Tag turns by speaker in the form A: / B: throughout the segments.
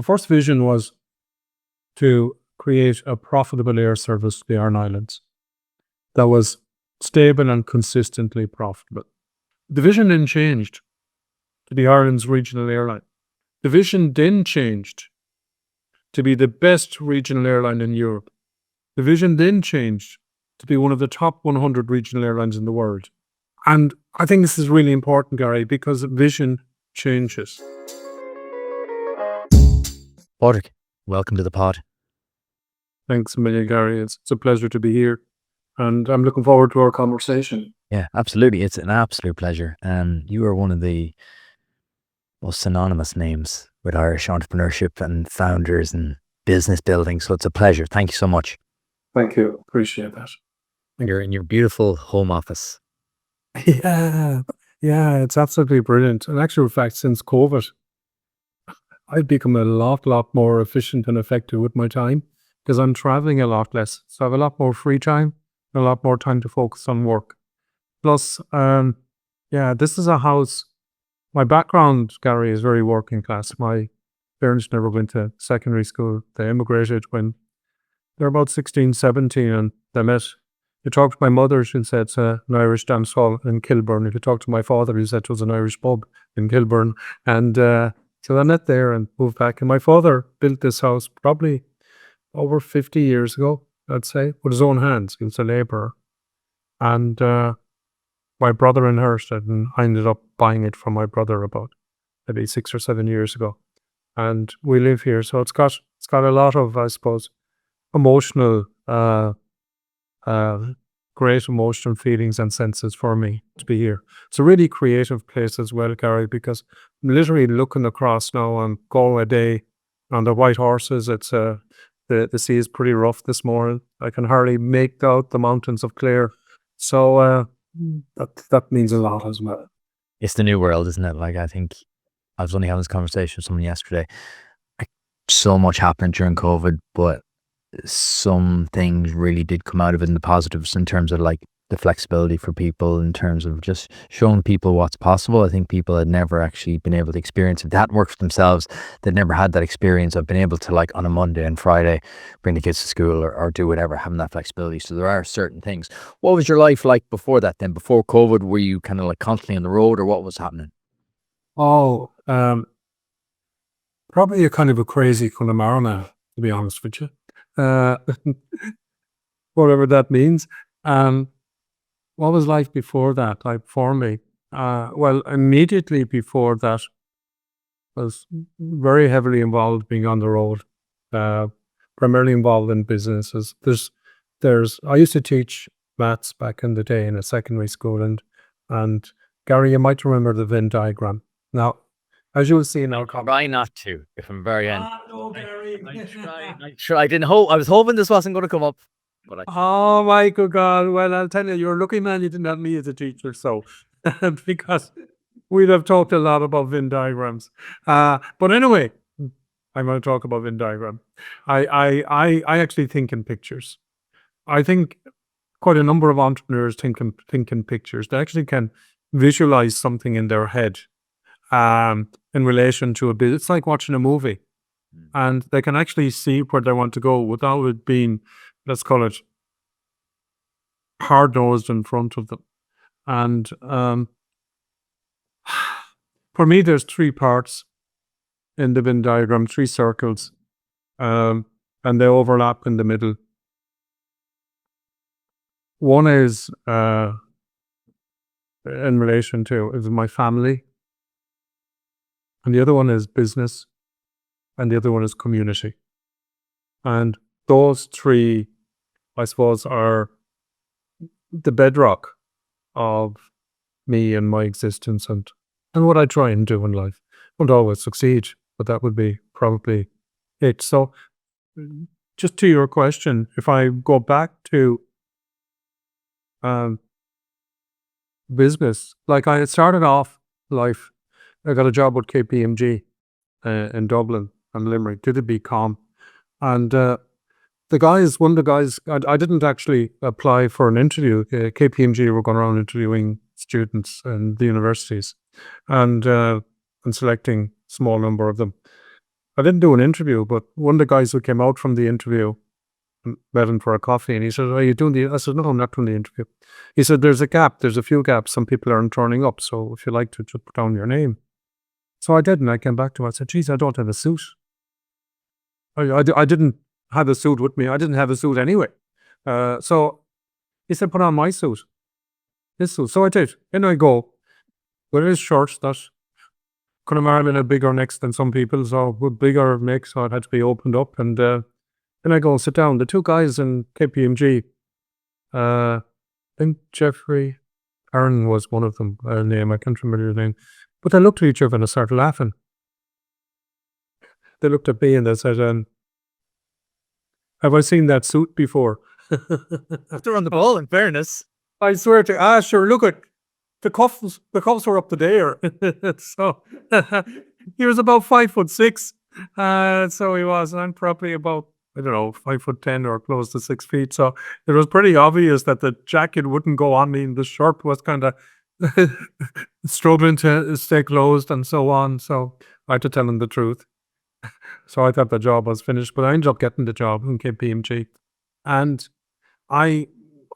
A: The first vision was to create a profitable air service to the Aran Islands that was stable and consistently profitable. The vision then changed to the Ireland's regional airline. The vision then changed to be the best regional airline in Europe. The vision then changed to be one of the top 100 regional airlines in the world. And I think this is really important, Gary, because vision changes.
B: Pádraig, welcome to the pod.
A: Thanks a million, Gary. It's a pleasure to be here. And I'm looking forward to our conversation.
B: Yeah, absolutely. It's an absolute pleasure. You are one of the most synonymous names with Irish entrepreneurship and founders and business building. So it's a pleasure. Thank you so much.
A: Thank you. Appreciate that.
B: You're in your beautiful home office.
A: Yeah, it's absolutely brilliant. And actually, in fact, since COVID, I've become a lot more efficient and effective with my time because I'm traveling a lot less. So I have a lot more free time, a lot more time to focus on work. Plus, this is a house. My background, Gary, is very working class. My parents never went to secondary school. They immigrated when they're about 16, 17, and they met. You talk to my mother, she said it's an Irish dance hall in Kilburn. If you talk to my father, he said it was an Irish pub in Kilburn. And so I met there and moved back. And my father built this house probably over 50 years ago, I'd say, with his own hands. He was a labourer. And my brother inherited, and I ended up buying it from my brother about maybe 6 or 7 years ago. And we live here. So it's got a lot of, I suppose, emotional, great emotional feelings and senses for me to be here. It's a really creative place as well, Gary, because I'm literally looking across now on Galway Day on the white horses. It's the sea is pretty rough this morning. I can hardly make out the mountains of Clare. So that means a lot as well.
B: It's the new world, isn't it? Like, I think I was only having this conversation with someone yesterday. So much happened during COVID, but some things really did come out of it in the positives in terms of like the flexibility for people, in terms of just showing people what's possible. I think people had never actually been able to experience it. They hadn't worked for themselves. They'd never had that experience of being able to, like, on a Monday and Friday, bring the kids to school or do whatever, having that flexibility. So there are certain things. What was your life like before that then? Before COVID, were you kind of like constantly on the road, or what was happening?
A: Oh, probably a kind of a crazy Connemara, to be honest with you. Whatever that means. What was life before that, like for me? Well, immediately before that, was very heavily involved being on the road, primarily involved in businesses. I used to teach maths back in the day in a secondary school, and Gary, you might remember the Venn diagram. Now, as you will see in our
B: Try not to, if I'm very end.
A: no, Gary.
B: I didn't hope. I was hoping this wasn't going to come up. But
A: Oh my good God. Well, I'll tell you, you're a lucky man you didn't have me as a teacher. So, because we'd have talked a lot about Venn diagrams. But anyway, I'm going to talk about Venn diagram. I actually think in pictures. I think quite a number of entrepreneurs think in pictures. They actually can visualize something in their head in relation to a bit. It's like watching a movie. And they can actually see where they want to go without it being, let's call it, hard-nosed in front of them. And for me, there's 3 parts in the Venn diagram, 3 circles, and they overlap in the middle. One is in relation to is my family, and the other one is business, and the other one is community. And those 3, I suppose, are the bedrock of me and my existence and what I try and do in life. Won't always succeed, but that would be probably it. So just to your question, if I go back to business, like I started off life, I got a job with KPMG in Dublin and Limerick, did a BCom. And one of the guys, I didn't actually apply for an interview. KPMG were going around interviewing students in the universities and selecting a small number of them. I didn't do an interview, but one of the guys who came out from the interview met him for a coffee, and he said, "Are you doing the?" I said, "No, I'm not doing the interview." He said, "There's a gap. There's a few gaps. Some people aren't turning up. So if you like to just put down your name." So I did, and I came back to him. I said, "Geez, I don't have a suit. I didn't have a suit with me. I didn't have a suit anyway." So he said, "Put on my suit, this suit." So I did. In I go with his shirt that could have married a bigger necks than some people, so with bigger necks, so it had to be opened up. And then I go and sit down. The two guys in KPMG, I think Jeffrey Aaron was one of them, name, I can't remember his name. But they looked at each other and they started laughing. They looked at me and they said, "Have I seen that suit before?"
B: They're on the ball, in fairness.
A: I swear to, sure, look at the cuffs were up to there. So he was about 5'6". So he was, and I'm probably about, I don't know, 5'10" or close to 6 feet. So it was pretty obvious that the jacket wouldn't go on me, and the shirt was kind of struggling to stay closed and so on. So I had to tell him the truth. So I thought the job was finished, but I ended up getting the job in KPMG. And I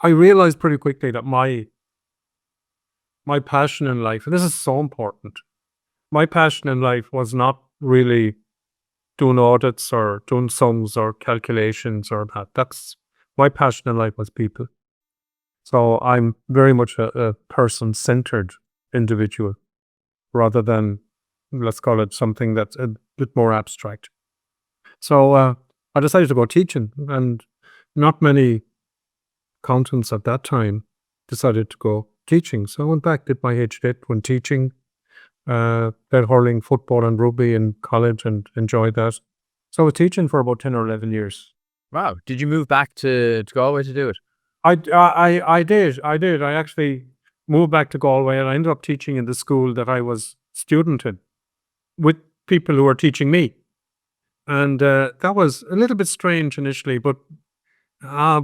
A: realized pretty quickly that my passion in life, and this is so important, my passion in life was not really doing audits or doing sums or calculations or that. That's my passion in life was people. So I'm very much a person-centered individual rather than, let's call it, something that's a bit more abstract. So I decided to go teaching, and not many accountants at that time decided to go teaching. So I went back, did my HDIT, went teaching, played hurling, football and rugby in college and enjoyed that. So I was teaching for about 10 or 11 years.
B: Wow. Did you move back to Galway to do it?
A: I did. I actually moved back to Galway, and I ended up teaching in the school that I was student in with people who were teaching me. And that was a little bit strange initially, but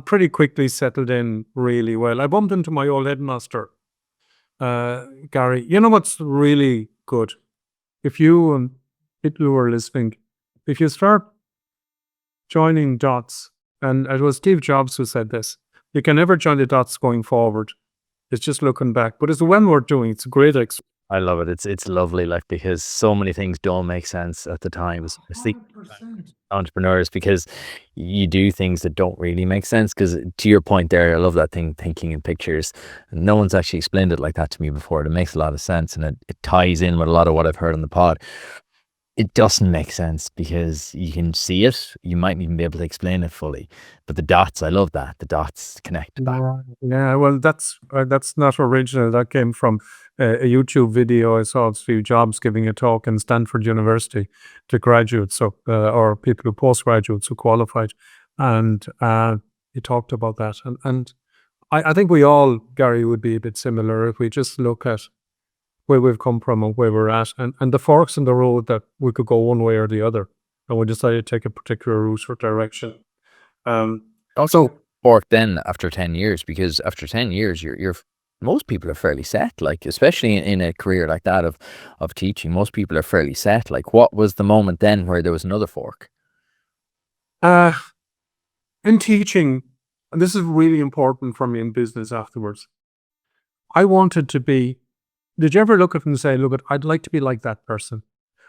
A: pretty quickly settled in really well. I bumped into my old headmaster, Gary. You know what's really good? If you, people who are listening, if you start joining dots, and it was Steve Jobs who said this, you can never join the dots going forward. It's just looking back. But it's when we're doing, it's a great experience.
B: I love it. It's lovely, like, because so many things don't make sense at the time, especially entrepreneurs, because you do things that don't really make sense. Because to your point there, I love that thing, thinking in pictures. No one's actually explained it like that to me before. It makes a lot of sense, and it ties in with a lot of what I've heard on the pod. It doesn't make sense because you can see it. You might even be able to explain it fully. But the dots, I love that. The dots connect back.
A: Yeah, well, that's not original. That came from a YouTube video I saw of Steve Jobs giving a talk in Stanford University to graduates, or people who postgraduates who qualified, and he talked about that. And I think we all, Gary, would be a bit similar if we just look at where we've come from and where we're at, and the forks in the road that we could go one way or the other, and we decided to take a particular route or direction.
B: Also, fork then after 10 years, because after 10 years, you're most people are fairly set, like, especially in a career like that of teaching, most people are fairly set. Like, what was the moment then where there was another fork?
A: In teaching, and this is really important for me in business afterwards, I wanted to be, did you ever look at them and say, look, I'd like to be like that person?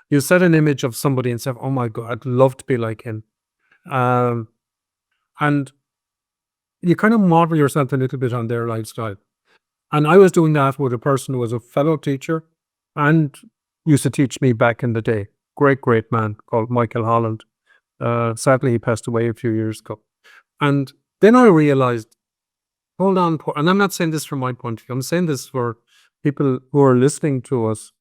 A: You set an image of somebody and say, oh my God, I'd love to be like him. And you kind of model yourself a little bit on their lifestyle. And I was doing that with a person who was a fellow teacher and used to teach me back in the day. Great man called Michael Holland. Sadly, he passed away a few years ago. And then I realized, hold on, and I'm not saying this from my point of view, I'm saying this for people who are listening to us,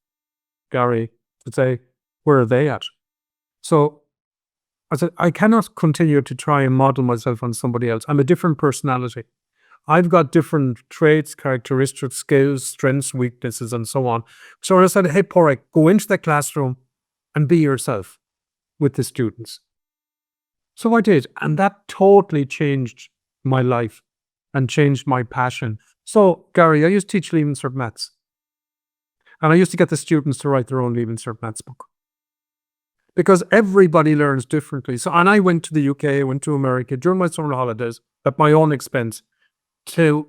A: Gary, to say, where are they at? So I said, I cannot continue to try and model myself on somebody else. I'm a different personality. I've got different traits, characteristics, skills, strengths, weaknesses, and so on. So I said, hey, Pádraig, go into the classroom and be yourself with the students. So I did, and that totally changed my life and changed my passion. So, Gary, I used to teach Leaving Cert Maths, and I used to get the students to write their own Leaving Cert Maths book. because everybody learns differently. So, and I went to the UK, went to America during my summer holidays at my own expense to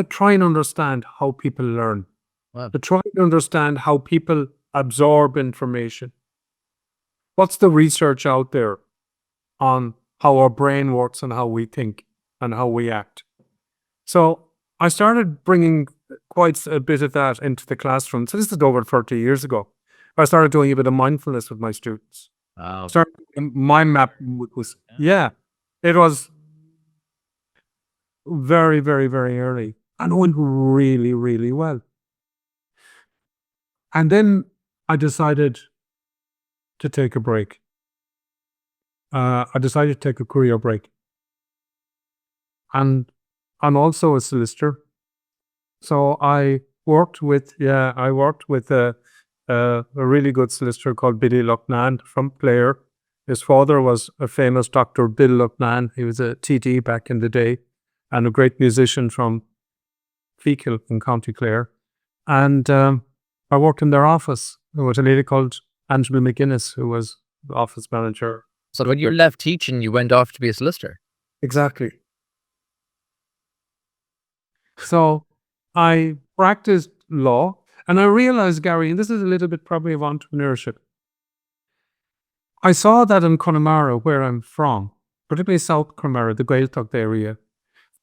A: try and understand how people learn,
B: Wow.
A: to try and understand how people absorb information. What's the research out there on how our brain works and how we think and how we act? So I started bringing quite a bit of that into the classroom. So this is over 30 years ago. I started doing a bit of mindfulness with my students.
B: Wow.
A: Started mind map was it was very, very, very early and went really, really well. And then I decided to take a break. I decided to take a career break. And I'm also a solicitor. So I worked with a really good solicitor called Billy Lucknan from Clare. His father was a famous Dr. Bill Lucknan. He was a TD back in the day and a great musician from Feakle in County Clare. And I worked in their office. There was a lady called Angela McGuinness who was the office manager.
B: So when you left teaching, you went off to be a solicitor.
A: Exactly. So I practiced law and I realized, Gary, and this is a little bit probably of entrepreneurship. I saw that in Connemara, where I'm from, particularly South Connemara, the Gaeltacht area,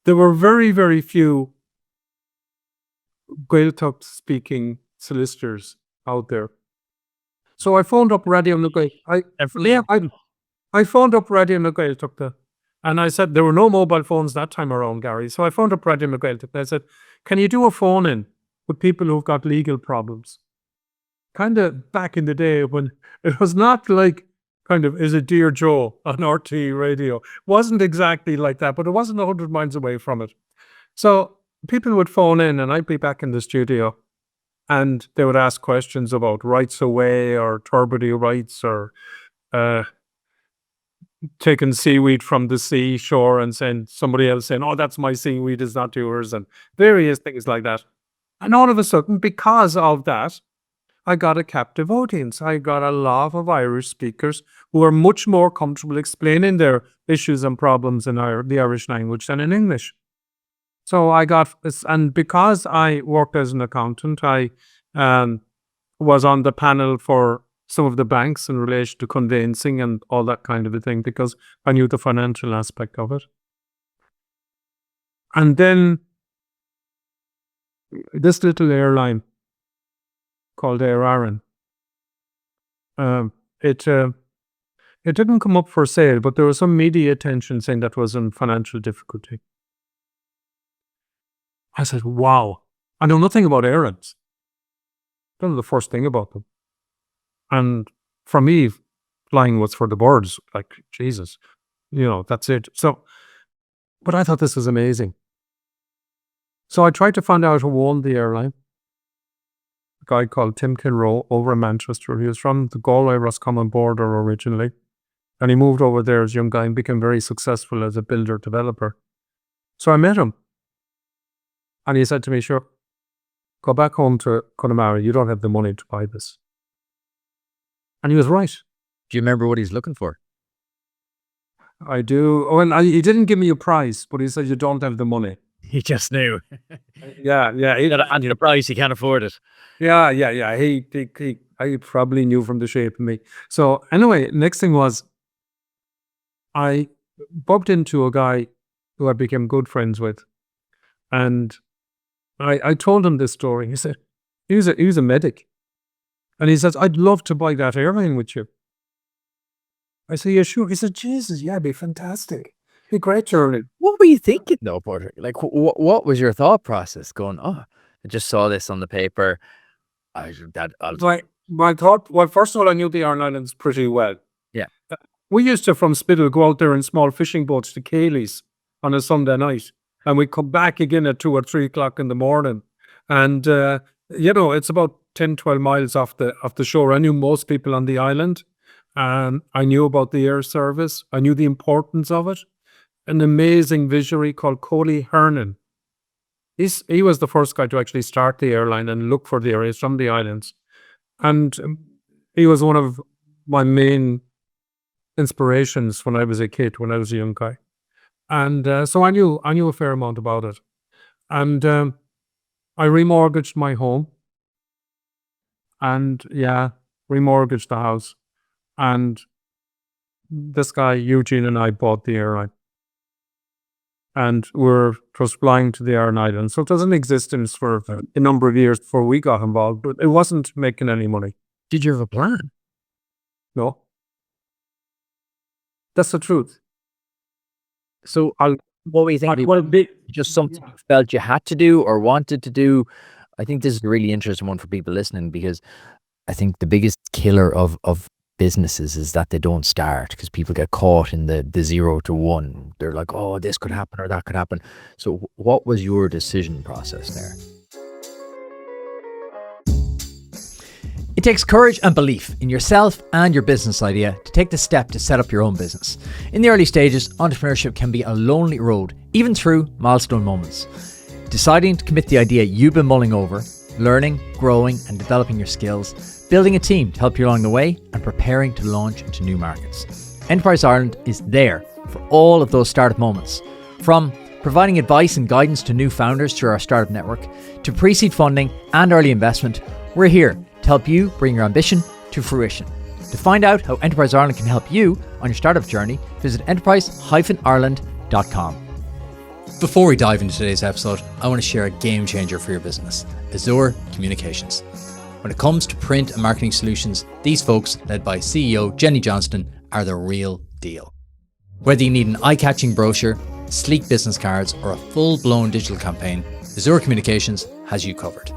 A: there were very, very few Gaeltacht speaking solicitors out there. So I phoned up Radio na Gaeltacht. I phoned up Radio na Gaeltacht and I said, there were no mobile phones that time around, Gary. So I phoned up Radio na Gaeltacht and I said, can you do a phone in with people who've got legal problems? Kind of back in the day when it was not like kind of, is it Dear Joe on RT radio? It wasn't exactly like that, but it wasn't 100 miles away from it. So people would phone in and I'd be back in the studio and they would ask questions about rights away or turbidity rights or taking seaweed from the seashore and saying somebody else saying, oh, that's my seaweed, is not yours, and various things like that. And all of a sudden, because of that, I got a captive audience. I got a lot of Irish speakers who are much more comfortable explaining their issues and problems in the Irish language than in English. So I got, and because I worked as an accountant, I was on the panel for some of the banks in relation to conveyancing and all that kind of a thing because I knew the financial aspect of it. And then this little airline called Aer Arann, it didn't come up for sale, but there was some media attention saying that was in financial difficulty. I said, wow, I know nothing about airlines. I don't know the first thing about them. And for me, flying was for the birds, like, Jesus, that's it. So, but I thought this was amazing. So I tried to find out who owned the airline. A guy called Tim Kinroe over in Manchester. He was from the Galway-Roscommon border originally. And he moved over there as a young guy and became very successful as a builder-developer. So I met him. And he said to me, sure, go back home to Connemara. You don't have the money to buy this. And he was right.
B: Do you remember what he's looking for?
A: I do. Oh, and he didn't give me a price, but he said, you don't have the money.
B: He just knew.
A: Yeah.
B: And the price, he can't afford it.
A: Yeah. He probably knew from the shape of me. So anyway, next thing was I bumped into a guy who I became good friends with. And I told him this story. He said, he was a medic. And he says, I'd love to buy that airline with you. I said, yeah, sure. He said, Jesus, yeah, it'd be fantastic. It'd be great journey.
B: What were you thinking though, Pádraig? Like, what was your thought process going, oh, I just saw this on the paper.
A: My thought, well, first of all, I knew the Aer Lingus pretty well.
B: Yeah.
A: We used to, from Spiddle, go out there in small fishing boats to Cayley's on a Sunday night. And we'd come back again at 2 or 3 o'clock in the morning. And, it's about 10, 12 miles off the shore. I knew most people on the island. I knew about the air service. I knew the importance of it. An amazing visionary called Coley Hernan. He was the first guy to actually start the airline and look for the areas from the islands. And he was one of my main inspirations when I was a kid, when I was a young guy. And so I knew a fair amount about it. And I remortgaged my home and remortgaged the house. And this guy, Eugene, and I bought the airline. And we're just flying to the Aer Arann. So it was in existence for a number of years before we got involved, but it wasn't making any money.
B: Did you have a plan?
A: No. That's the truth.
B: So what were you thinking?
A: Well,
B: Just something you felt you had to do or wanted to do? I think this is a really interesting one for people listening, because I think the biggest killer of businesses is that they don't start, because people get caught in the 0 to 1. They're like, oh, this could happen or that could happen. So what was your decision process there? It takes courage and belief in yourself and your business idea to take the step to set up your own business. In the early stages, entrepreneurship can be a lonely road, even through milestone moments. Deciding to commit the idea you've been mulling over, learning, growing and developing your skills, building a team to help you along the way, and preparing to launch into new markets. Enterprise Ireland is there for all of those startup moments. From providing advice and guidance to new founders through our startup network, to pre-seed funding and early investment, we're here to help you bring your ambition to fruition. To find out how Enterprise Ireland can help you on your startup journey, visit enterprise-ireland.com. Before we dive into today's episode, I want to share a game changer for your business, Azure Communications. When it comes to print and marketing solutions, these folks, led by CEO Jenny Johnston, are the real deal. Whether you need an eye-catching brochure, sleek business cards, or a full-blown digital campaign, Azure Communications has you covered.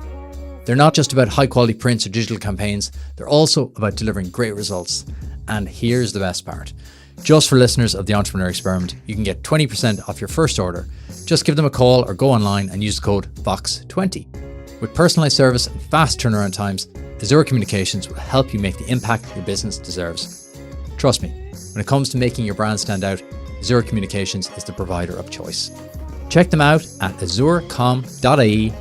B: They're not just about high-quality prints or digital campaigns, they're also about delivering great results. And here's the best part. Just for listeners of the Entrepreneur Experiment, you can get 20% off your first order. Just give them a call or go online and use the code VOX20. With personalized service and fast turnaround times, Azure Communications will help you make the impact your business deserves. Trust me, when it comes to making your brand stand out, Azure Communications is the provider of choice. Check them out at azurecom.ie,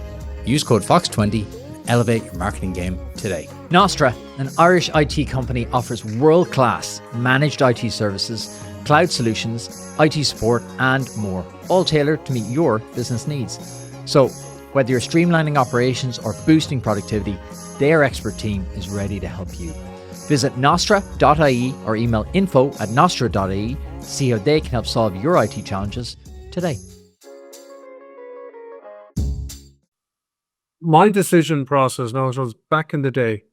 B: use code VOX20 and elevate your marketing game today. Nostra, an Irish IT company, offers world-class managed IT services, cloud solutions, IT support and more, all tailored to meet your business needs. So, whether you're streamlining operations or boosting productivity, their expert team is ready to help you. Visit nostra.ie or email info@nostra.ie to see how they can help solve your IT challenges today.
A: My decision process now, it was back in the day,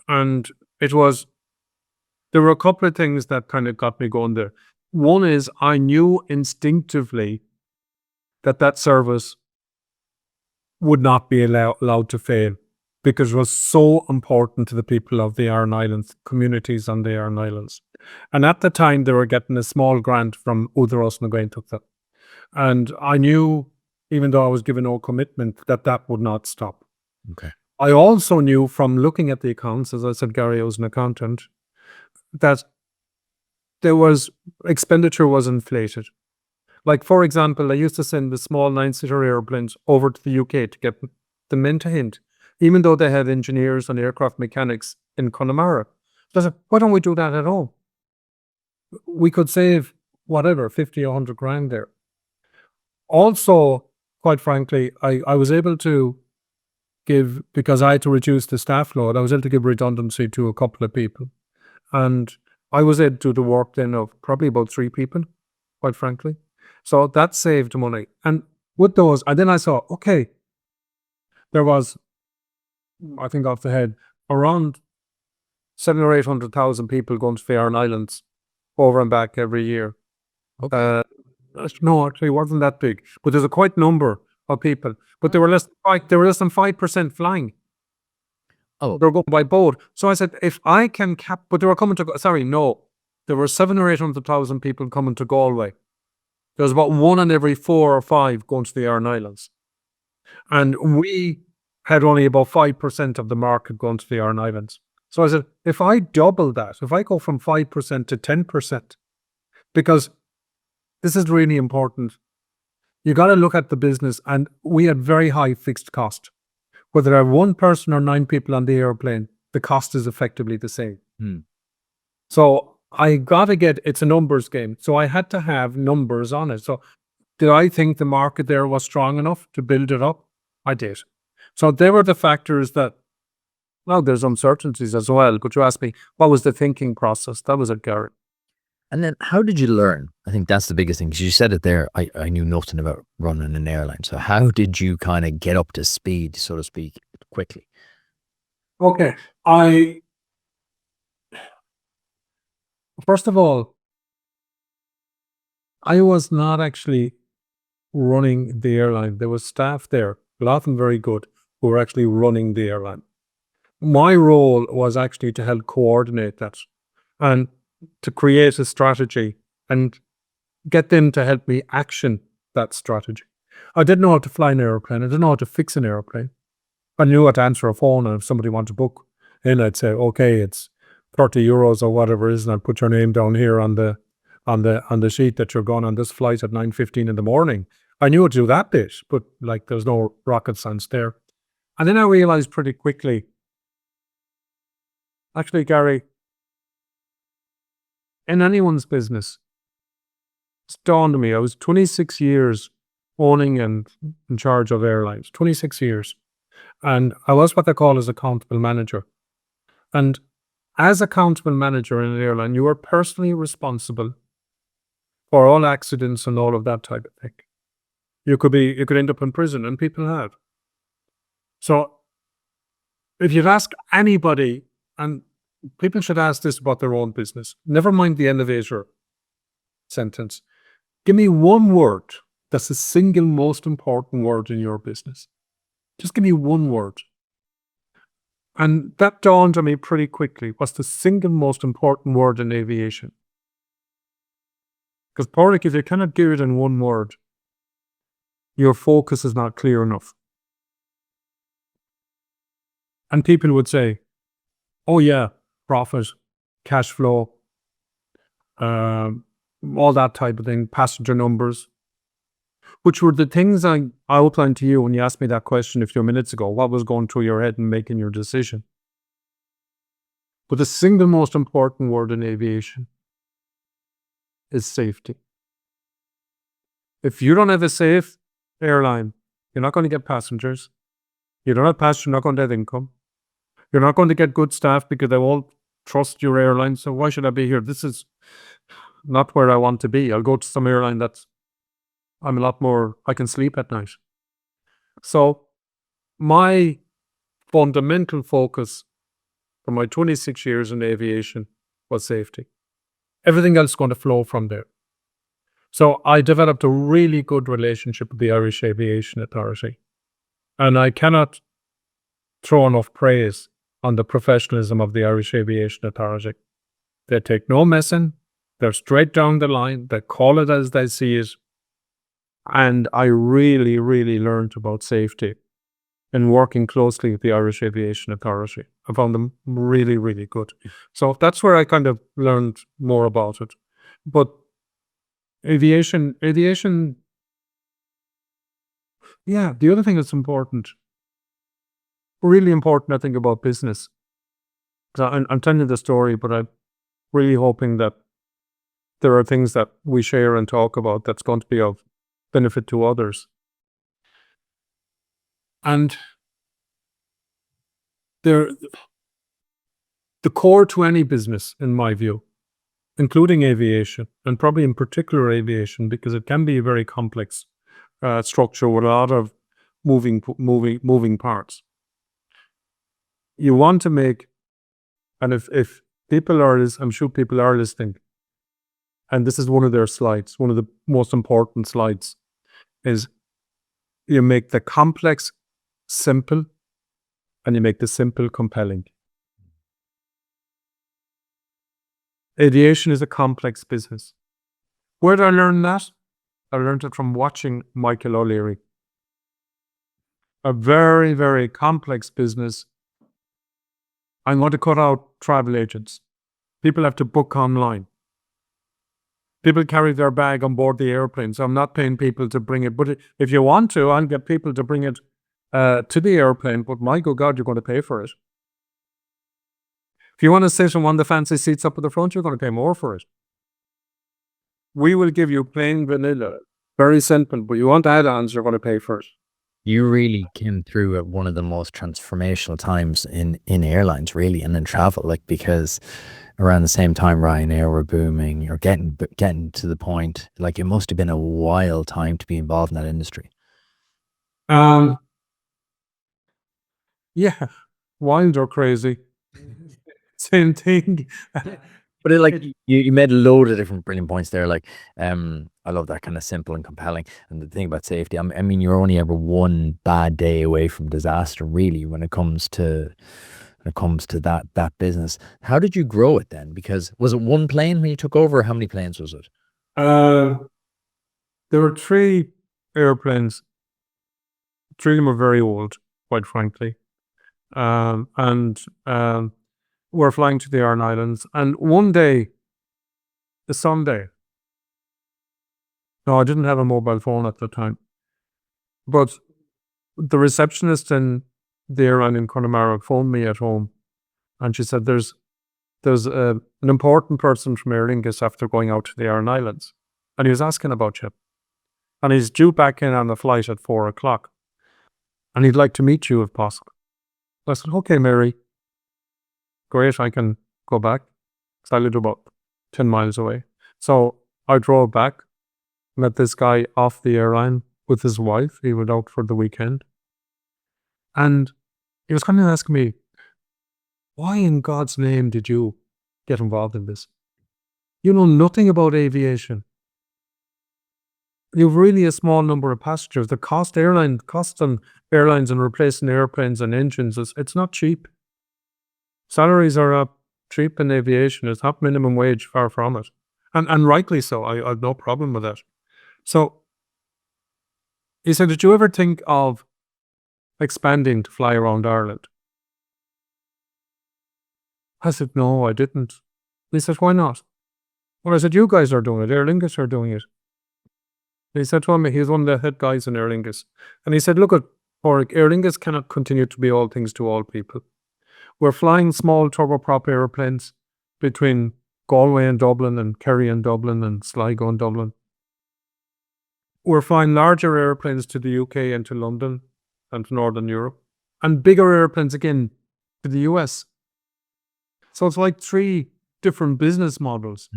A: and there were a couple of things that kind of got me going there. One is I knew instinctively that service would not be allowed to fail, because it was so important to the people of the Aran Islands, communities on the Aran Islands. And at the time, they were getting a small grant from Údarás na Gaeltachta. And I knew, even though I was given no commitment, that would not stop.
B: Okay.
A: I also knew from looking at the accounts, as I said, Gary, I was an accountant, that expenditure was inflated. Like, for example, I used to send the small 9-seater airplanes over to the UK to get them maintained, even though they had engineers and aircraft mechanics in Connemara. So I said, why don't we do that at home? We could save, 50 or 100 grand there. Also, quite frankly, I was able to give, because I had to reduce the staff load, I was able to give redundancy to a couple of people. And I was able to do the work then of probably about 3 people, quite frankly. So that saved money. And with those, and then I saw, okay, there was, I think off the head, around 700,000 or 800,000 people going to the Aran Islands over and back every year.
B: Okay.
A: No, actually, it wasn't that big, but there's a quite number of people. But they were less than 5% flying.
B: Oh,
A: They were going by boat. So I said, if I can but they were coming to, there were 700,000 or 800,000 people coming to Galway. There was about 1 in every 4 or 5 going to the Aran Islands. And we had only about 5% of the market going to the Aran Islands. So I said, if I double that, if I go from 5% to 10%, because this is really important, you got to look at the business, and we had very high fixed cost. Whether I have 1 person or 9 people on the airplane, the cost is effectively the same. So I got to it's a numbers game. So I had to have numbers on it. So did I think the market there was strong enough to build it up? I did. So they were the factors that, well, there's uncertainties as well. But you asked me, what was the thinking process? That was it, Gary.
B: And then how did you learn? I think that's the biggest thing, because you said it there. I knew nothing about running an airline. So how did you kind of get up to speed, so to speak, quickly?
A: Okay. First of all, I was not actually running the airline. There was staff there, a lot of them very good, who were actually running the airline. My role was actually to help coordinate that and to create a strategy and get them to help me action that strategy. I didn't know how to fly an airplane. I didn't know how to fix an airplane. I knew how to answer a phone, and if somebody wanted to book in, I'd say, okay, it's 30 euros or whatever it is, and I'd put your name down here on the sheet that you're going on this flight at 9:15 in the morning. I knew how to do that bit, but like there's no rocket science there. And then I realized pretty quickly, actually, Gary, in anyone's business, it's dawned on me, I was 26 years owning and in charge of airlines, 26 years. And I was what they call as accountable manager. And as accountable manager in an airline, you are personally responsible for all accidents and all of that type of thing. You could end up in prison, and people have. So if you'd ask anybody, and people should ask this about their own business, never mind the elevator sentence, give me one word that's the single most important word in your business. Just give me one word. And that dawned on me pretty quickly. What's the single most important word in aviation? Because Pádraig, if you cannot give it in one word, your focus is not clear enough. And people would say, oh yeah, profit, cash flow, all that type of thing, passenger numbers, which were the things I outlined to you when you asked me that question a few minutes ago. What was going through your head in making your decision? But the single most important word in aviation is safety. If you don't have a safe airline, you're not going to get passengers. You don't have passengers, you're not going to have income. You're not going to get good staff because they won't trust your airline. So why should I be here? This is not where I want to be. I'll go to some airline I'm a lot more, I can sleep at night. So my fundamental focus for my 26 years in aviation was safety. Everything else is going to flow from there. So I developed a really good relationship with the Irish Aviation Authority. And I cannot throw enough praise on the professionalism of the Irish Aviation Authority. They take no messing. They're straight down the line. They call it as they see it. And I really, really learned about safety and working closely with the Irish Aviation Authority. I found them really, really good. So that's where I kind of learned more about it. But aviation, yeah, the other thing that's important, really important, I think, about business. I'm telling you the story, but I'm really hoping that there are things that we share and talk about that's going to be of benefit to others. And the core to any business, in my view, including aviation, and probably in particular aviation, because it can be a very complex structure with a lot of moving parts. You want to make, and if people are, I'm sure people are listening, and this is one of their slides, one of the most important slides, is you make the complex simple and you make the simple compelling. Aviation is a complex business. Where did I learn that? I learned it from watching Michael O'Leary. A very, very complex business. I'm going to cut out travel agents. People have to book online. People carry their bag on board the airplane, so I'm not paying people to bring it. But if you want to, I'll get people to bring it to the airplane. But my good God, you're going to pay for it. If you want to sit in one of the fancy seats up at the front, you're going to pay more for it. We will give you plain vanilla, very simple, but you want add-ons, you're going to pay for it.
B: You really came through at one of the most transformational times in airlines, really, and in travel, like, because around the same time Ryanair were booming, or getting to the point, like, it must have been a wild time to be involved in that industry.
A: Yeah, wild or crazy, same thing.
B: But you made a load of different brilliant points there. Like, I love that kind of simple and compelling. And the thing about safety, I mean, you're only ever one bad day away from disaster, really, when it comes to that business. How did you grow it then? Because was it one plane when you took over? Or how many planes was it?
A: There were 3 airplanes. 3 of them were very old, quite frankly. And we're flying to the Aran Islands. And one day, the Sunday, no, I didn't have a mobile phone at the time, but the receptionist in the airline in Connemara phoned me at home, and she said, there's an important person from Aer Lingus after going out to the Aran Islands, and he was asking about you. And he's due back in on the flight at 4 o'clock. And he'd like to meet you if possible. I said, okay, Mary. Great, I can go back. So I lived about 10 miles away. So I drove back, met this guy off the airline with his wife. He was out for the weekend. And he was kind of asking me, why in God's name did you get involved in this? You know nothing about aviation. You've really a small number of passengers. The cost on airlines and replacing airplanes and engines it's not cheap. Salaries are up cheap in aviation. It's not minimum wage, far from it. And rightly so. I have no problem with that. So he said, did you ever think of expanding to fly around Ireland? I said, no, I didn't. He said, why not? Well, I said, you guys are doing it. Aer Lingus are doing it. And he said to me, he's one of the head guys in Aer Lingus. And he said, look at Pádraig, Aer Lingus cannot continue to be all things to all people. We're flying small turboprop airplanes between Galway and Dublin and Kerry and Dublin and Sligo and Dublin. We're flying larger airplanes to the UK and to London and to Northern Europe. And bigger airplanes again to the US. So it's like 3 different business models.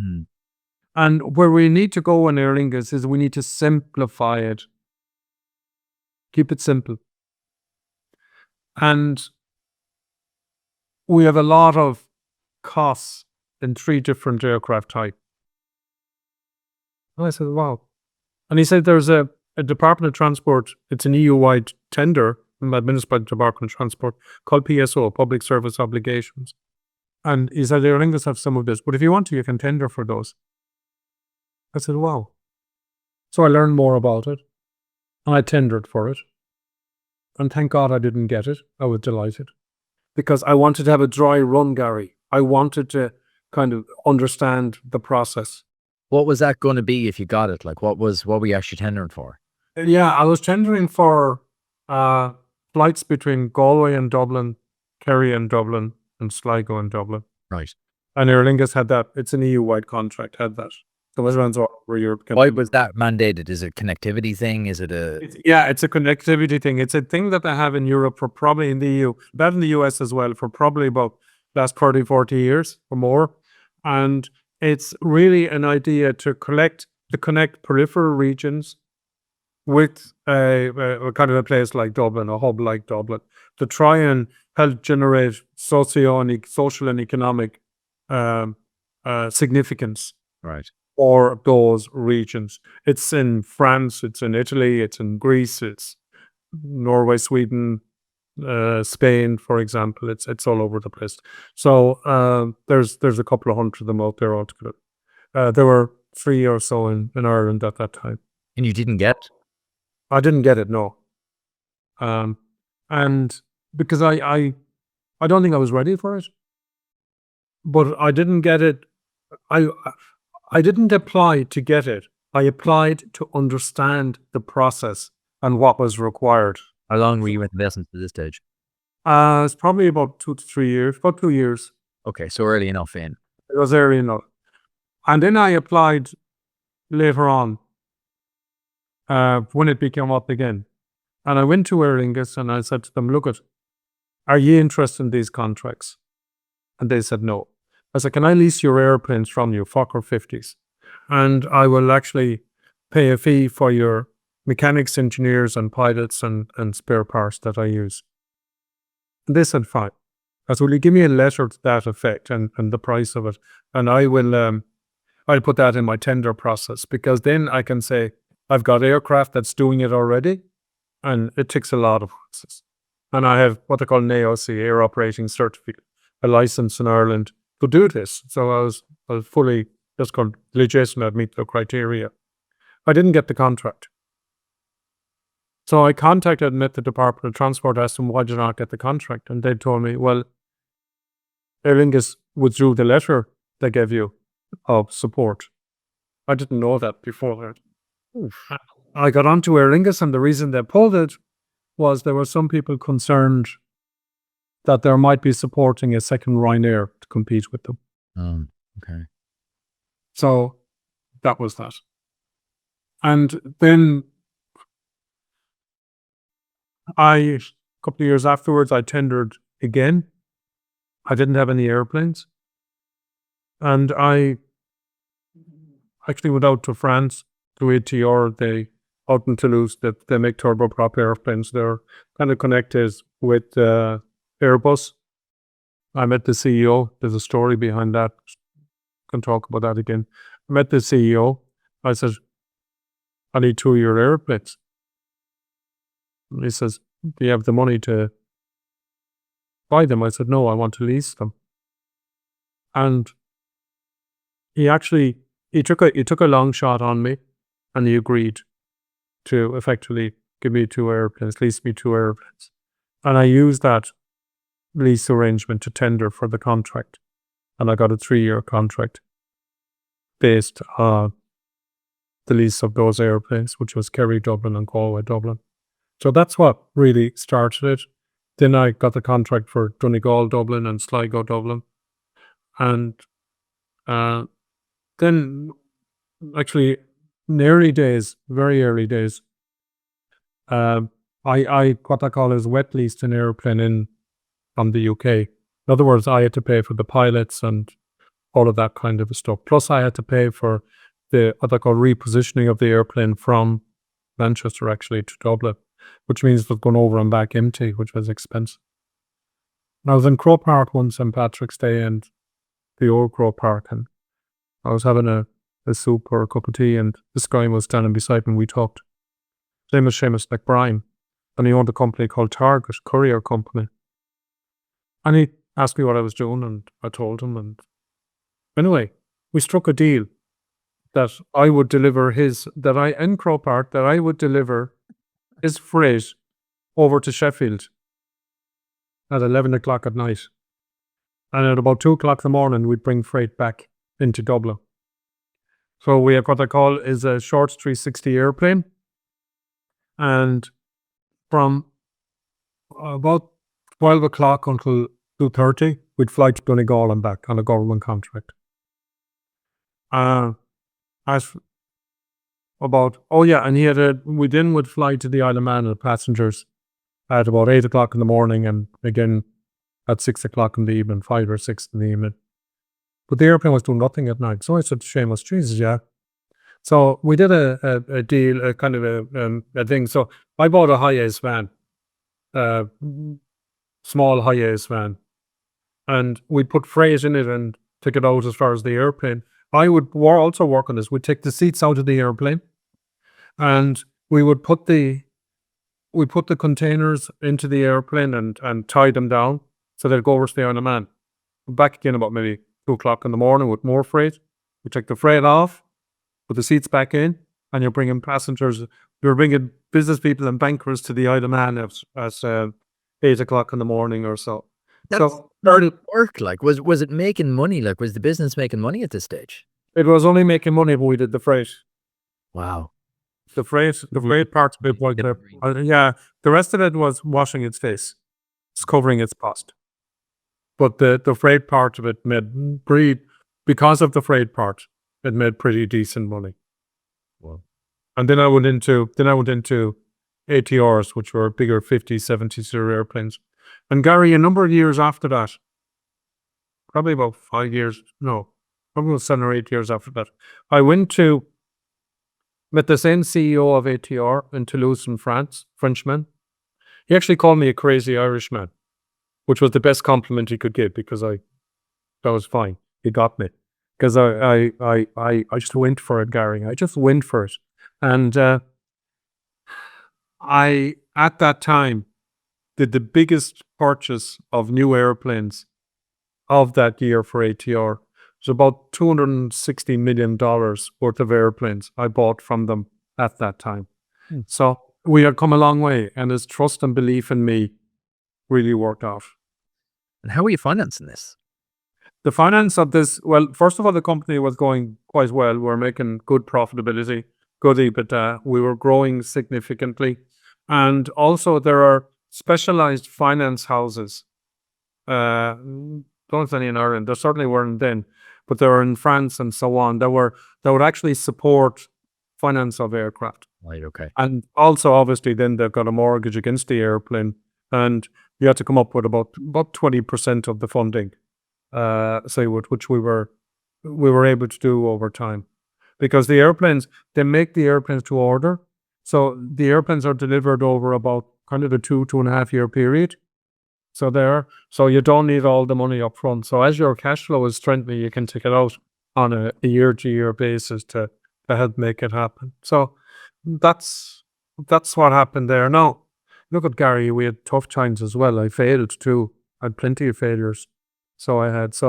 A: And where we need to go in Aer Lingus is we need to simplify it. Keep it simple. And we have a lot of costs in 3 different aircraft types. And I said, wow. And he said there's a Department of Transport, it's an EU-wide tender administered by the Department of Transport called PSO, Public Service Obligations. And he said, Aer Lingus have some of this, but if you want to, you can tender for those. I said, wow. So I learned more about it, and I tendered for it. And thank God I didn't get it. I was delighted. Because I wanted to have a dry run, Gary. I wanted to kind of understand the process.
B: What was that going to be if you got it? Like, what were you actually tendering for?
A: Yeah, I was tendering for flights between Galway and Dublin, Kerry and Dublin, and Sligo and Dublin.
B: Right.
A: And Aer Lingus had that. It's an EU-wide contract, had that. So it runs all over Europe.
B: Why was that mandated? Is it a connectivity thing? Is it
A: it's a connectivity thing. It's a thing that they have in Europe for probably in the EU, that in the US as well, for probably about last 30, 40 years or more. And it's really an idea to connect peripheral regions with a kind of a place like Dublin, a hub like Dublin, to try and help generate social and economic significance.
B: Right.
A: For those regions. It's in France, it's in Italy, it's in Greece, it's Norway, Sweden, Spain, for example. It's all over the place. So there's a couple of hundred of them out there altogether. There were 3 or so in Ireland at that time.
B: And you didn't get?
A: I didn't get it, no. And because I don't think I was ready for it. But I didn't get it. I didn't apply to get it. I applied to understand the process and what was required.
B: How long were you in investment at this stage?
A: It's probably about 2 to 3 years, about 2 years.
B: Okay, so early enough in.
A: It was early enough. And then I applied later on when it became up again. And I went to Aer Lingus and I said to them, look, are you interested in these contracts? And they said no. I said, can I lease your airplanes from you, Fokker 50s? And I will actually pay a fee for your mechanics, engineers, and pilots and spare parts that I use. And they said, fine. I said, will you give me a letter to that effect and the price of it? And I will, I'll put that in my tender process, because then I can say, I've got aircraft that's doing it already, and it ticks a lot of boxes. And I have what they call an AOC, Air Operating Certificate, a license in Ireland to do this. So I was fully just called legitimate, I'd meet the criteria. I didn't get the contract. So I contacted and met the Department of Transport, asked them, why did you not get the contract? And they told me, well, Aer Lingus withdrew the letter they gave you of support. I didn't know that before that. I got onto Aer Lingus, and the reason they pulled it was there were some people concerned that there might be supporting a second Ryanair to compete with them.
B: Okay.
A: So that was that. And then a couple of years afterwards, I tendered again. I didn't have any airplanes. And I actually went out to France, to ATR, out in Toulouse, that they make turboprop airplanes. They're kind of connected with Airbus. I met the CEO. There's a story behind that. Can talk about that again. I met the CEO. I said, I need 2 of your airplanes. And he says, do you have the money to buy them? I said, no, I want to lease them. And he took a long shot on me, and he agreed to effectively give me 2 airplanes, lease me 2 airplanes. And I used that lease arrangement to tender for the contract. And I got a 3-year contract based on the lease of those airplanes, which was Kerry, Dublin, and Galway, Dublin. So that's what really started it. Then I got the contract for Donegal, Dublin, and Sligo, Dublin. And then actually in the early days, very early days, I what I call is wet leased an airplane from the UK. In other words, I had to pay for the pilots and all of that kind of stuff. Plus I had to pay for the what I call repositioning of the airplane from Manchester actually to Dublin, which means it was going over and back empty, which was expensive. And I was in Croke Park one St. Patrick's Day, and the old Croke Park, and I was having a soup or a cup of tea, and this guy was standing beside me, and we talked. His name was Seamus McBride, and he owned a company called Target, courier company. And he asked me what I was doing, and I told him, and anyway, we struck a deal that I would deliver in Croke Park, that I would deliver his freight over to Sheffield at 11 o'clock at night. And at about 2 o'clock in the morning, we'd bring freight back into Dublin. So we have what I call is a short 360 airplane. And from about 12 o'clock until 2:30, we'd fly to Donegal and back on a government contract. And we then would fly to the Isle of Man with passengers at about 8 o'clock in the morning, and again at 6 o'clock in the evening, 5 or 6 in the evening. But the airplane was doing nothing at night. So I said to Seamus, Jesus, yeah. So we did a deal, a kind of a thing. So I bought a high-ace van, small high-ace van, and we'd put freight in it and take it out as far as the airplane. We're also work on this. We'd take the seats out of the airplane, and we would put the containers into the airplane and tie them down so they'd go over to the Isle of Man. Back again about maybe 2 o'clock in the morning with more freight. We take the freight off, put the seats back in, and you're bringing passengers. You're bringing business people and bankers to the Isle of Man at 8 o'clock in the morning or so.
B: So how did it work? Like, was it making money? Like, was the business making money at this stage?
A: It was only making money when we did the freight.
B: Wow.
A: The freight part's a bit like yeah. The rest of it was washing its face. It's covering its cost. but the freight part of it made because of the freight part, it made pretty decent money.
B: Well,
A: And then I went into ATRs, which were bigger 50, 70-seater airplanes. And Gary, a number of years after that, probably about 5 years, no, probably about 7 or 8 years after that, I met the same CEO of ATR in Toulouse in France, Frenchman. He actually called me a crazy Irishman, which was the best compliment he could give, because that was fine. He got me. Because I just went for it, Gary. I just went for it. And I, at that time, did the biggest purchase of new airplanes of that year for ATR. It was about $260 million worth of airplanes I bought from them at that time. So we had come a long way, and his trust and belief in me really worked out.
B: and how are you financing this?
A: The finance of this, well, first of all, the company was going quite well. We were making good profitability, good EBITDA. We were growing significantly. And also there are specialized finance houses. Don't know if any in Ireland. There certainly weren't then, but they were in France and so on. That would actually support finance of aircraft.
B: Right, okay.
A: And also, obviously, then they've got a mortgage against the airplane, and you had to come up with about 20% of the funding, which we were able to do over time, because the airplanes, they make the airplanes to order, so the airplanes are delivered over about kind of a 2.5 year period. So you don't need all the money up front. So as your cash flow is strengthening, you can take it out on a year-to-year basis to help make it happen. So that's what happened there. Now, look at Gary, we had tough times as well. I failed too. I had plenty of failures. So it's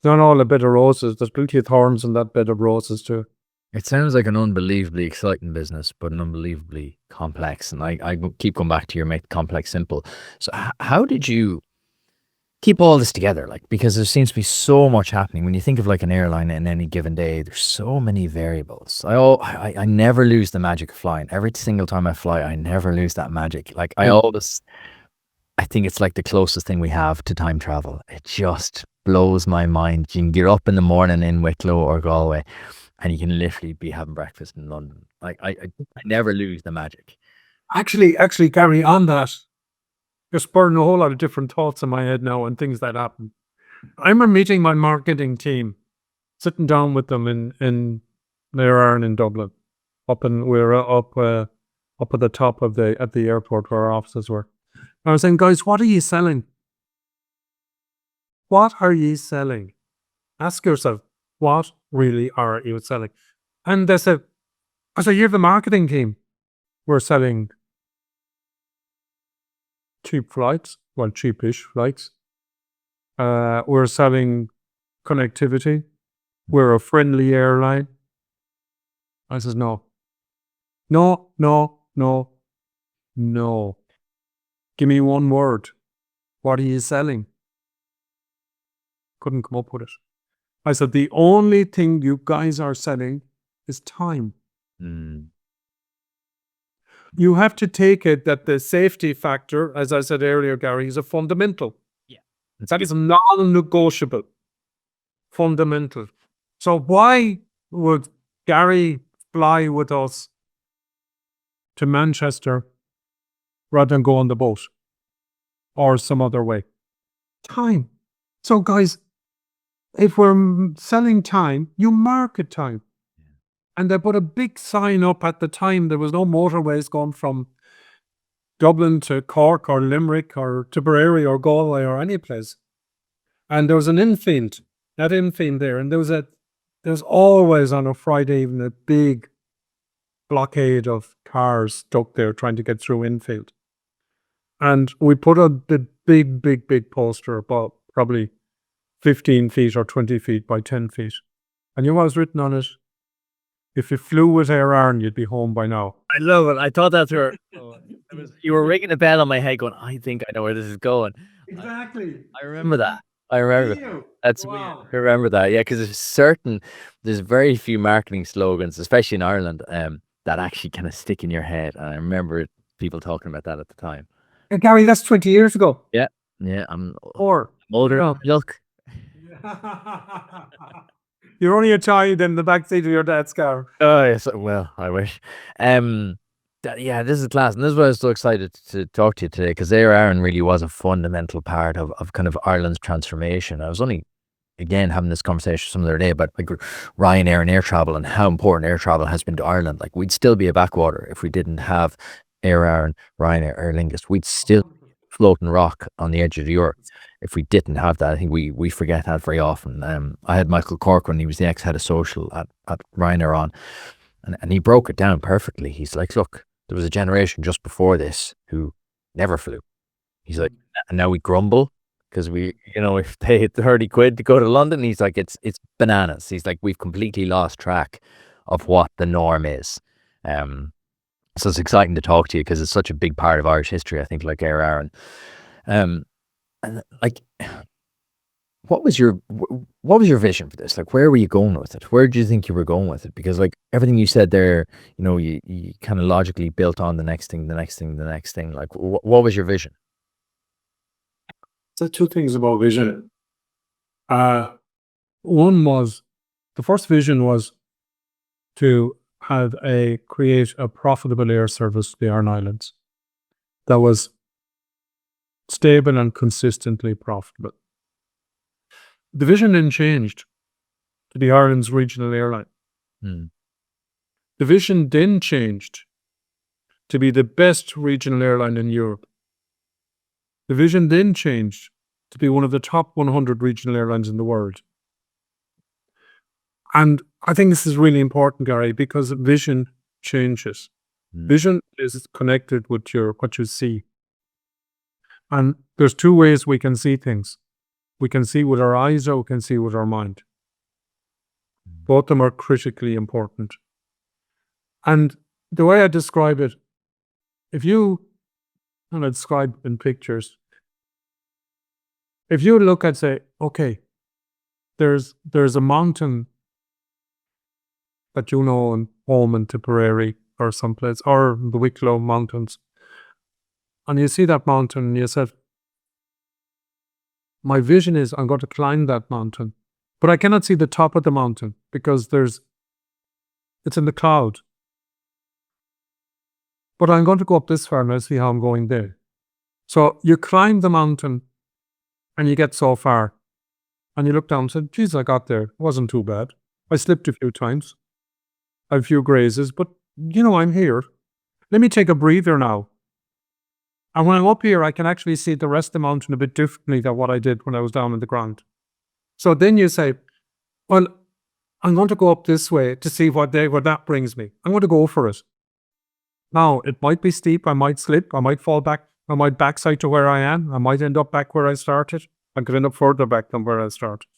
A: not all a bed of roses. There's plenty of thorns in that bed of roses too.
B: It sounds like an unbelievably exciting business, but an unbelievably complex. And I keep going back to your make complex simple. So how did you keep all this together? Like, because there seems to be so much happening. When you think of like an airline in any given day, there's so many variables. I never lose the magic of flying. Every single time I fly, I never lose that magic. Like I think it's like the closest thing we have to time travel. It just blows my mind. You can get up in the morning in Wicklow or Galway, and you can literally be having breakfast in London. Like I never lose the magic.
A: Actually, Gary, on that, you're spurring a whole lot of different thoughts in my head now and things that happen. I remember meeting my marketing team, sitting down with them in Aer Arann in Dublin. We were up at the top of at the airport where our offices were. I was saying, guys, what are you selling? What are you selling? Ask yourself, what really are you selling? And they said, you're the marketing team. We're selling cheap flights, well, cheapish flights. We're selling connectivity. We're a friendly airline. I says, no. Give me one word. What are you selling? Couldn't come up with it. I said, the only thing you guys are selling is time. You have to take it that the safety factor, as I said earlier, Gary, is a fundamental.
B: Yeah.
A: That is non-negotiable. Fundamental. So why would Gary fly with us to Manchester rather than go on the boat or some other way? Time. So guys, if we're selling time, you market time. And they put a big sign up at the time. There was no motorways going from Dublin to Cork or Limerick or Tipperary or Galway or any place. And there was an infield there. And there's always on a Friday evening a big blockade of cars stuck there trying to get through infield. And we put a big poster about probably 15 feet or 20 feet by 10 feet. And you know what was written on it? If you flew with Aer Arann, you'd be home by now.
B: I love it. I thought that's where you were ringing a bell on my head going, I think I know where this is going.
A: Exactly.
B: I remember that. I remember.
A: You?
B: That's
A: Wow.
B: I remember that. Yeah, because there's very few marketing slogans, especially in Ireland, that actually kind of stick in your head. And I remember people talking about that at the time.
A: And Gary, that's 20 years ago.
B: Yeah.
A: Or
B: Older milk.
A: You're only a child in the backseat of your dad's car.
B: Oh, yes. Well, I wish. Um, yeah, this is class, and this is why I was so excited to talk to you today, because Aer Arann really was a fundamental part of kind of Ireland's transformation. I was only again having this conversation some other day about like Ryanair and air travel and how important air travel has been to Ireland. Like we'd still be a backwater if we didn't have Aer Arann, Ryanair, Aer Lingus. We'd still float and rock on the edge of Europe if we didn't have that. I think we forget that very often. I had Michael Cork when he was the ex-head of social at Ryanair on, and he broke it down perfectly. He's like, look, there was a generation just before this who never flew. He's like, and now we grumble because we paid 30 quid to go to London. He's like, it's bananas. He's like, we've completely lost track of what the norm is. So it's exciting to talk to you because it's such a big part of Irish history, I think, like Aer Arann. And like, what was your vision for this? Like, where were you going with it? Where do you think you were going with it? Because like everything you said there, you kind of logically built on the next thing, the next thing, the next thing. Like, what was your vision?
A: So two things about vision. One was, the first vision was to create a profitable air service to the Aran Islands that was stable and consistently profitable. The vision then changed to the Ireland's regional airline.
B: Hmm.
A: The vision then changed to be the best regional airline in Europe. The vision then changed to be one of the top 100 regional airlines in the world. And I think this is really important, Gary, because vision changes. Vision is connected with what you see. And there's two ways we can see things. We can see with our eyes or we can see with our mind. Both of them are critically important. And the way I describe it, and I describe in pictures, if you look and say, okay, there's a mountain that in Holman, Tipperary, or someplace, or the Wicklow Mountains, and you see that mountain and you said, my vision is I'm going to climb that mountain, but I cannot see the top of the mountain because it's in the cloud. But I'm going to go up this far and I'll see how I'm going there. So you climb the mountain and you get so far and you look down and say, geez, I got there. It wasn't too bad. I slipped a few times. I have a few grazes, but I'm here. Let me take a breather now. And when I'm up here, I can actually see the rest of the mountain a bit differently than what I did when I was down on the ground. So then you say, well, I'm going to go up this way to see where that brings me. I'm going to go for it. Now, it might be steep. I might slip. I might fall back. I might backside to where I am. I might end up back where I started. I could end up further back than where I started.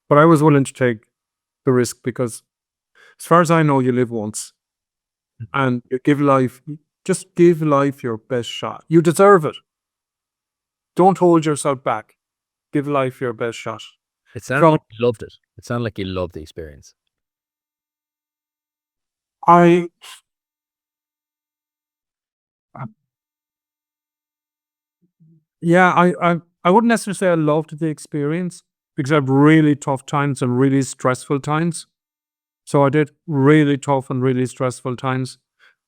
A: But I was willing to take the risk because, as far as I know, you live once. And you just give life your best shot. You deserve it. Don't hold yourself back. Give life your best shot.
B: It sounded like you loved it. It sounded like you loved the experience.
A: I wouldn't necessarily say I loved the experience because I have really tough times and really stressful times. So I did really tough and really stressful times.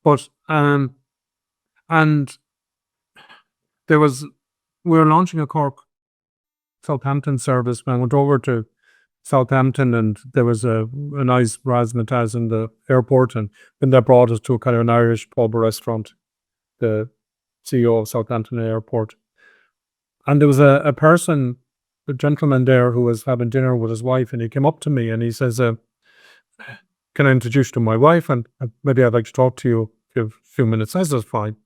A: But and we were launching a Cork Southampton service when I went over to Southampton, and there was a nice razzmatazz in the airport, and then they brought us to a kind of an Irish pub restaurant, the CEO of Southampton Airport. And there was a gentleman there who was having dinner with his wife, and he came up to me and he says, can I introduce you to my wife? And maybe I'd like to talk to you for a few minutes. I said, fine.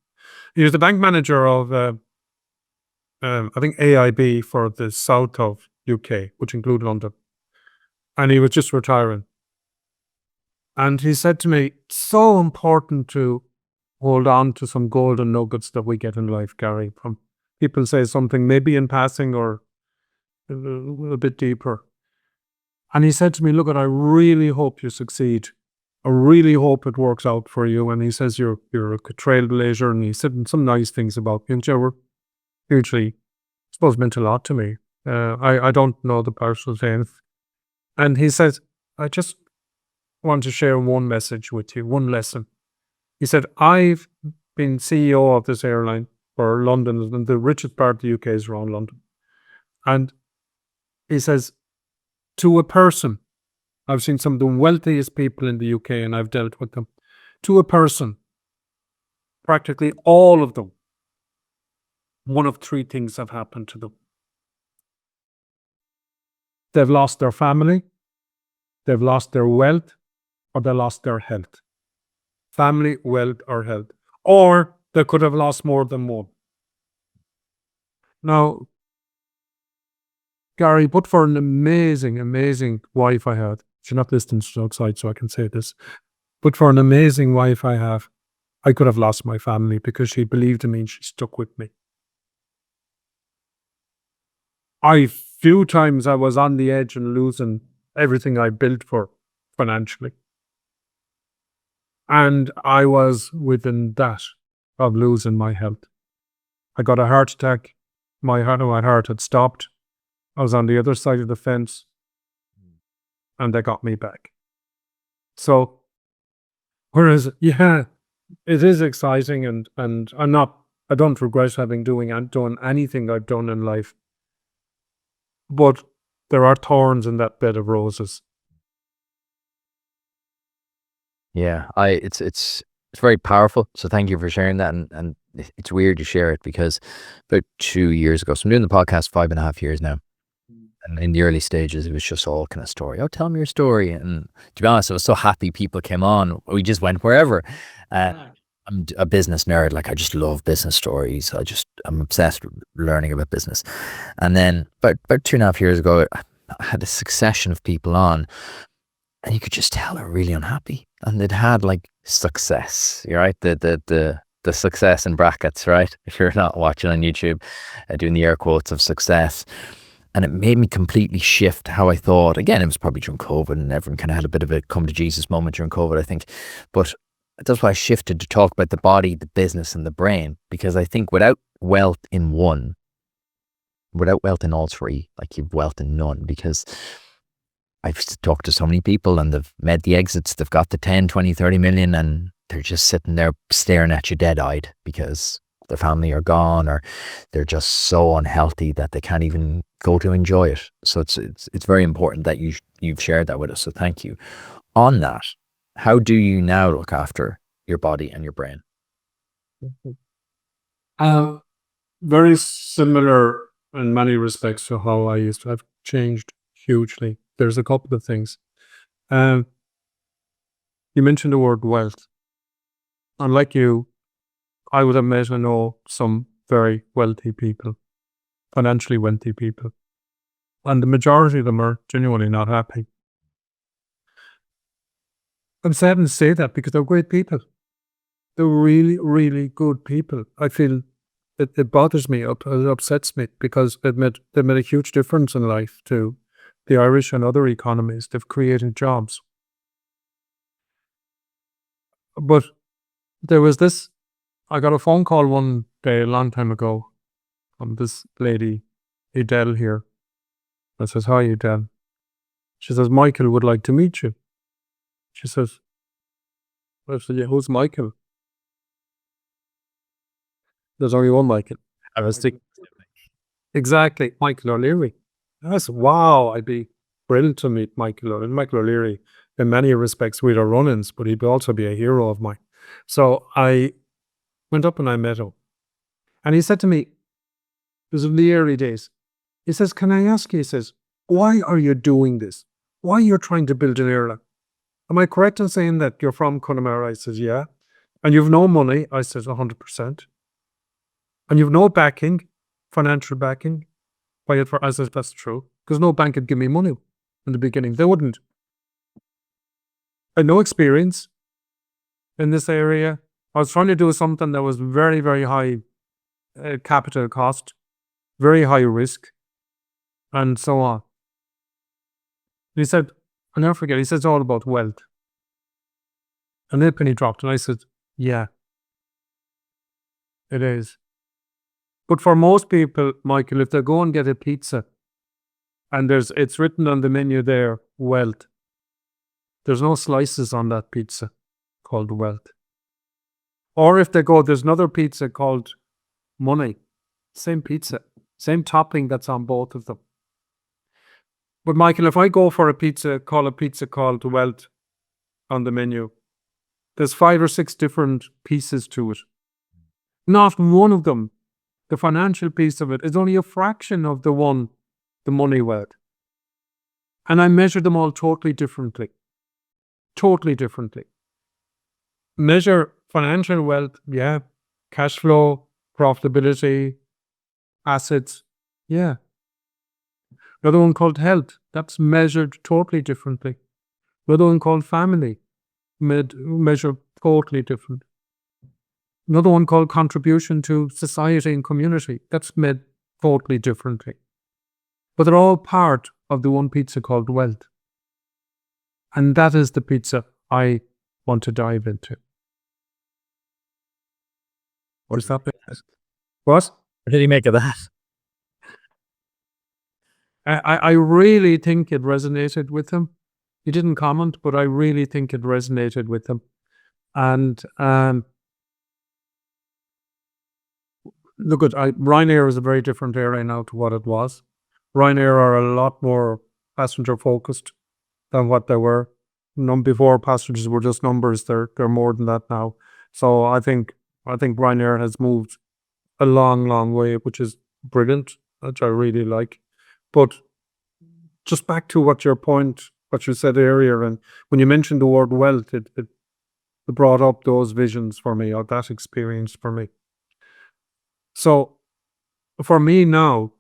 A: He was the bank manager of, I think, AIB for the south of UK, which included London. And he was just retiring. And he said to me, it's so important to hold on to some golden nuggets that we get in life, Gary, from people say something maybe in passing or a bit deeper. And he said to me, look, I really hope you succeed. I really hope it works out for you. And he says, you're a trailblazer. And he said some nice things about you. And we're hugely suppose meant a lot to me. I don't know the personal things. And he says, I just want to share one message with you, one lesson. He said, I've been CEO of this airline for London, and the richest part of the UK is around London. And he says, to a person, I've seen some of the wealthiest people in the UK and I've dealt with them. To a person, practically all of them, one of three things have happened to them. They've lost their family, they've lost their wealth, or they lost their health. Family, wealth, or health. Or they could have lost more than one. Now, Gary, but for an amazing, amazing wife I had, she's not listening to outside, so I can say this, but for an amazing wife I have, I could have lost my family because she believed in me and she stuck with me. Few times I was on the edge and losing everything I built for financially. And I was within that of losing my health. I got a heart attack. My heart had stopped. I was on the other side of the fence and they got me back. So, whereas, yeah, it is exciting and I don't regret having done anything I've done in life. But there are thorns in that bed of roses.
B: Yeah, it's very powerful. So thank you for sharing that. And it's weird to share it because about 2 years ago, so I'm doing the podcast 5.5 years now. And in the early stages, it was just all kind of story. Oh, tell me your story. And to be honest, I was so happy people came on. We just went wherever. I'm a business nerd. Like I just love business stories. I'm obsessed with learning about business. And then about 2.5 years ago, I had a succession of people on and you could just tell they're really unhappy. And they'd had like success, right? The success in brackets, right? If you're not watching on YouTube, doing the air quotes of success. And it made me completely shift how I thought. Again, it was probably during COVID and everyone kind of had a bit of a come to Jesus moment during COVID, I think. But that's why I shifted to talk about the body, the business and the brain, because I think without wealth in all three, like you've wealth in none, because I've talked to so many people and they've made the exits, they've got the 10, 20, 30 million and they're just sitting there staring at you dead-eyed because their family are gone or they're just so unhealthy that they can't even go to enjoy it. So it's very important that you've shared that with us. So thank you. On that, how do you now look after your body and your brain?
A: Very similar in many respects to how I used to. I've changed hugely. There's a couple of things. You mentioned the word wealth. Unlike you, I would have met and know some very wealthy people, financially wealthy people. And the majority of them are genuinely not happy. I'm saddened to say that because they're great people. They're really, really good people. I feel it bothers me, it upsets me because they've made a huge difference in life to the Irish and other economies. They've created jobs. But there was this, I got a phone call one day a long time ago from this lady, Adele here. I says, hi, Adele. She says, Michael would like to meet you. She says, I said, yeah, who's Michael? There's only one Michael.
B: I was thinking,
A: Exactly, Michael O'Leary. I said, wow, I'd be thrilled to meet Michael O'Leary. Michael O'Leary, in many respects, we'd have run-ins, but he'd also be a hero of mine. So I went up and I met him. And he said to me, it was in the early days, he says, can I ask you, he says, why are you doing this? Why are you trying to build an airline? Am I correct in saying that you're from Connemara? I says, yeah. And you've no money? I says, 100%. And you've no backing, financial backing? I says, that's true. Because no bank would give me money in the beginning. They wouldn't. I had no experience in this area. I was trying to do something that was very, very high capital cost, very high risk, and so on. And he said, I'll never forget, he said it's all about wealth. And then penny dropped, and I said, yeah, it is. But for most people, Michael, if they go and get a pizza and it's written on the menu there, wealth, there's no slices on that pizza called wealth. Or if they go, there's another pizza called money. Same pizza, same topping that's on both of them. But Michael, if I go for a pizza called wealth on the menu, there's 5 or 6 different pieces to it. Not one of them, the financial piece of it, is only a fraction of the money wealth. And I measure them all totally differently. Totally differently. Measure financial wealth, yeah. Cash flow, profitability, assets, yeah. Another one called health, that's measured totally differently. Another one called family, measured totally different. Another one called contribution to society and community, that's made totally differently. But they're all part of the one pizza called wealth. And that is the pizza I want to dive into. What is that? What?
B: What did he make of that?
A: I really think it resonated with him. He didn't comment, but I really think it resonated with him. And look at Ryanair is a very different airline now to what it was. Ryanair are a lot more passenger focused than what they were. Before, passengers were just numbers. They're more than that now. So I think Ryanair has moved a long, long way, which is brilliant, which I really like. But just back to what you said earlier, and when you mentioned the word wealth, it brought up those visions for me, or that experience for me. So for me now,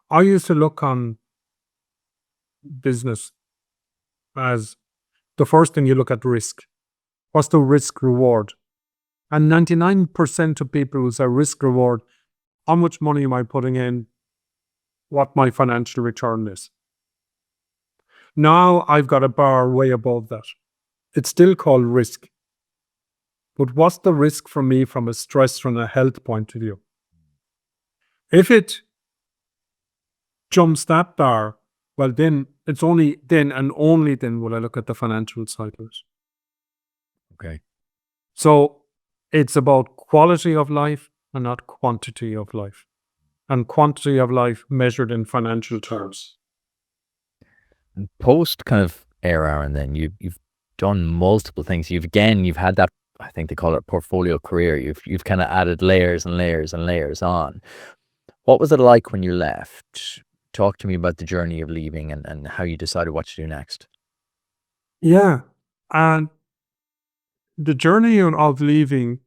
A: I used to look on business as the first thing you look at risk. What's the risk reward? And 99% of people will say risk reward, how much money am I putting in? What my financial return is. Now I've got a bar way above that. It's still called risk. But what's the risk for me from a stress, from a health point of view? If it jumps that bar, well, then it's only then and only then will I look at the financial side of it.
B: Okay.
A: So it's about quality of life and not quantity of life. And quantity of life measured in financial terms.
B: And post kind of Aer Arann, then you've done multiple things. You've had that, I think they call it portfolio career. You've kind of added layers and layers and layers on. What was it like when you left? Talk to me about the journey of leaving and how you decided what to do next.
A: Yeah. And the journey of leaving,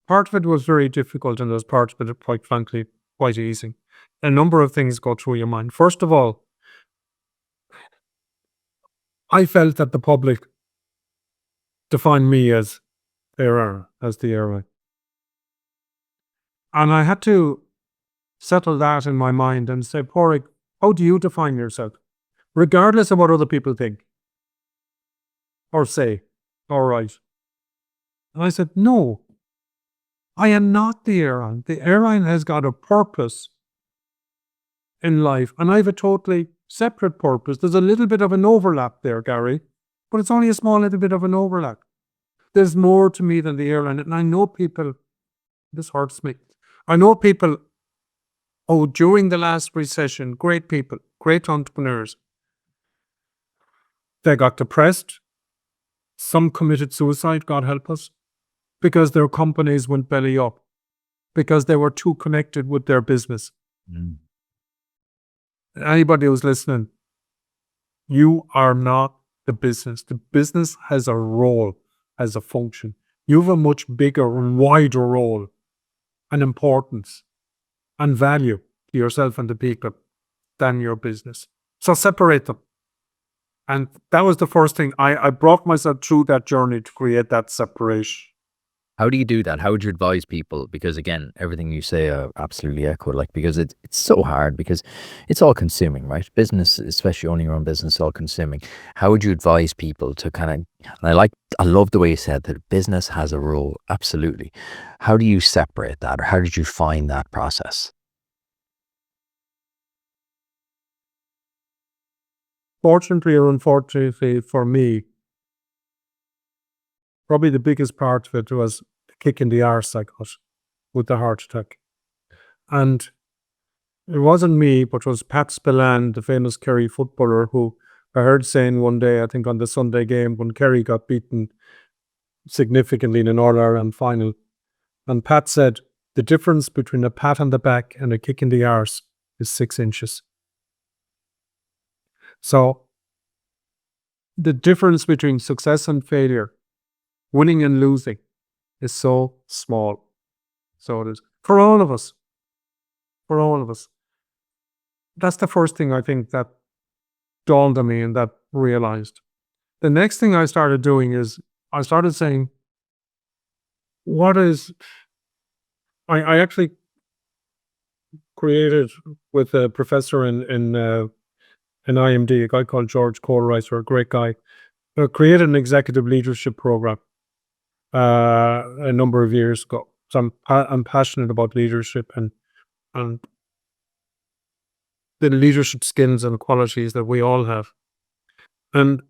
A: part of it was very difficult, and there's parts of it, quite frankly, quite easy. A number of things go through your mind. First of all, I felt that the public defined me as Aer Arann, as the airline. And I had to settle that in my mind and say, Pádraig, how do you define yourself? Regardless of what other people think or say or write. And I said, no, I am not the airline. The airline has got a purpose in life, and I have a totally separate purpose. There's a little bit of an overlap there, Gary, but it's only a small little bit of an overlap. There's more to me than the airline. And I know people, this hurts me. I know people, during the last recession, great people, great entrepreneurs, they got depressed. Some committed suicide, God help us, because their companies went belly up, because they were too connected with their business. Anybody who's listening, you are not the business. The business has a role, has a function. You have a much bigger and wider role and importance and value to yourself and the people than your business. So separate them. And that was the first thing. I brought myself through that journey to create that separation.
B: How do you do that? How would you advise people? Because again, everything you say, absolutely echo. Like, because it's so hard because it's all consuming, right? Business, especially owning your own business, is all consuming. How would you advise people to kind of? And I love the way you said that business has a role. Absolutely. How do you separate that, or how did you find that process?
A: Fortunately or unfortunately for me, probably the biggest part of it was the kick in the arse I got with the heart attack. And it wasn't me, but it was Pat Spillane, the famous Kerry footballer, who I heard saying one day, I think on the Sunday game, when Kerry got beaten significantly in an All Ireland final. And Pat said, the difference between a pat on the back and a kick in the arse is 6 inches. So the difference between success and failure, winning and losing, is so small. So it is for all of us. For all of us. That's the first thing I think that dawned on me and that realized. The next thing I started doing is I started saying, what is, I actually created with a professor in IMD, a guy called George Kohlreiser, a great guy, created an executive leadership program a number of years ago. So I'm passionate about leadership and the leadership skills and qualities that we all have. And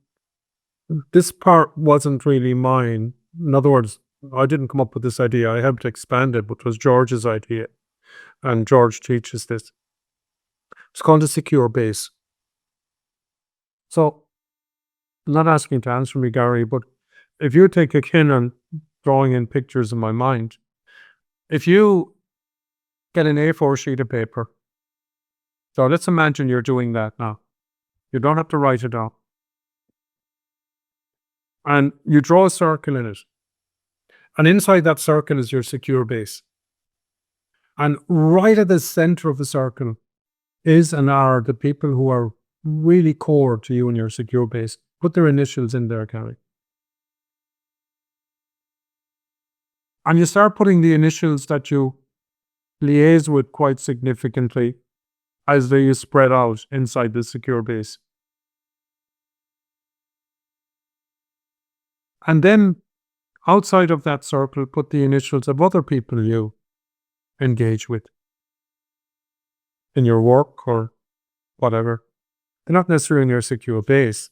A: this part wasn't really mine. In other words, I didn't come up with this idea. I helped expand it, but it was George's idea. And George teaches this. It's called a secure base. So I'm not asking you to answer me, Gary, but if you take a kin and drawing in pictures in my mind, if you get an A4 sheet of paper, so let's imagine you're doing that now. You don't have to write it down. And you draw a circle in it. And inside that circle is your secure base. And right at the center of the circle is and are the people who are really core to you and your secure base. Put their initials in there, Gary. And you start putting the initials that you liaise with quite significantly as they spread out inside the secure base. And then outside of that circle, put the initials of other people you engage with in your work or whatever. They're not necessarily in your secure base,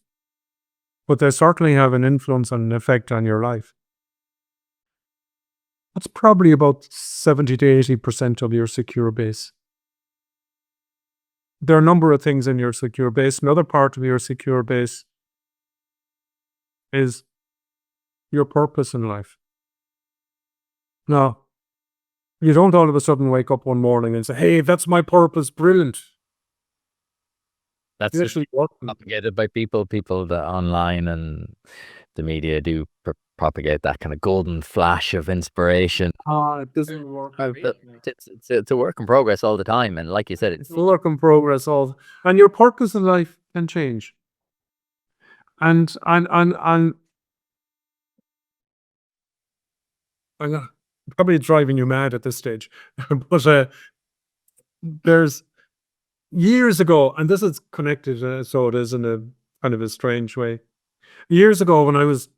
A: but they certainly have an influence and an effect on your life. That's probably about 70 to 80% of your secure base. There are a number of things in your secure base. Another part of your secure base is your purpose in life. Now, you don't all of a sudden wake up one morning and say, hey, that's my purpose, brilliant.
B: That's
A: You actually work.
B: propagated by people that online and the media do propagate that kind of golden flash of inspiration.
A: It doesn't work.
B: It's a work in progress all the time, and like you said,
A: It's a work in progress. And your purpose in life can change. And I'm probably driving you mad at this stage, but there's years ago, and this is connected, so it is in a kind of a strange way. Years ago, when I was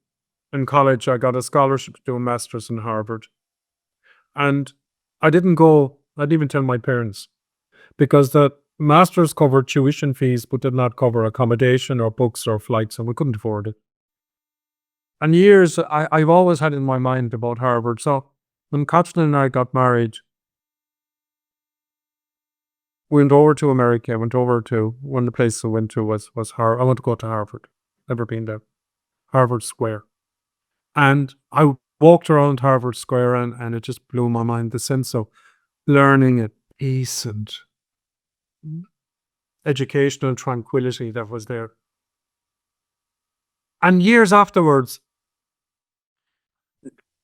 A: in college, I got a scholarship to do a master's in Harvard, and I didn't even tell my parents, because the master's covered tuition fees, but did not cover accommodation or books or flights, and we couldn't afford it. And years, I've always had in my mind about Harvard. So when Caitlin and I got married, we went over to America. I went over to one of the places I went to was Harvard. I want to go to Harvard. Never been there. Harvard Square. And I walked around Harvard Square and it just blew my mind. The sense of learning at peace and educational tranquility that was there. And years afterwards,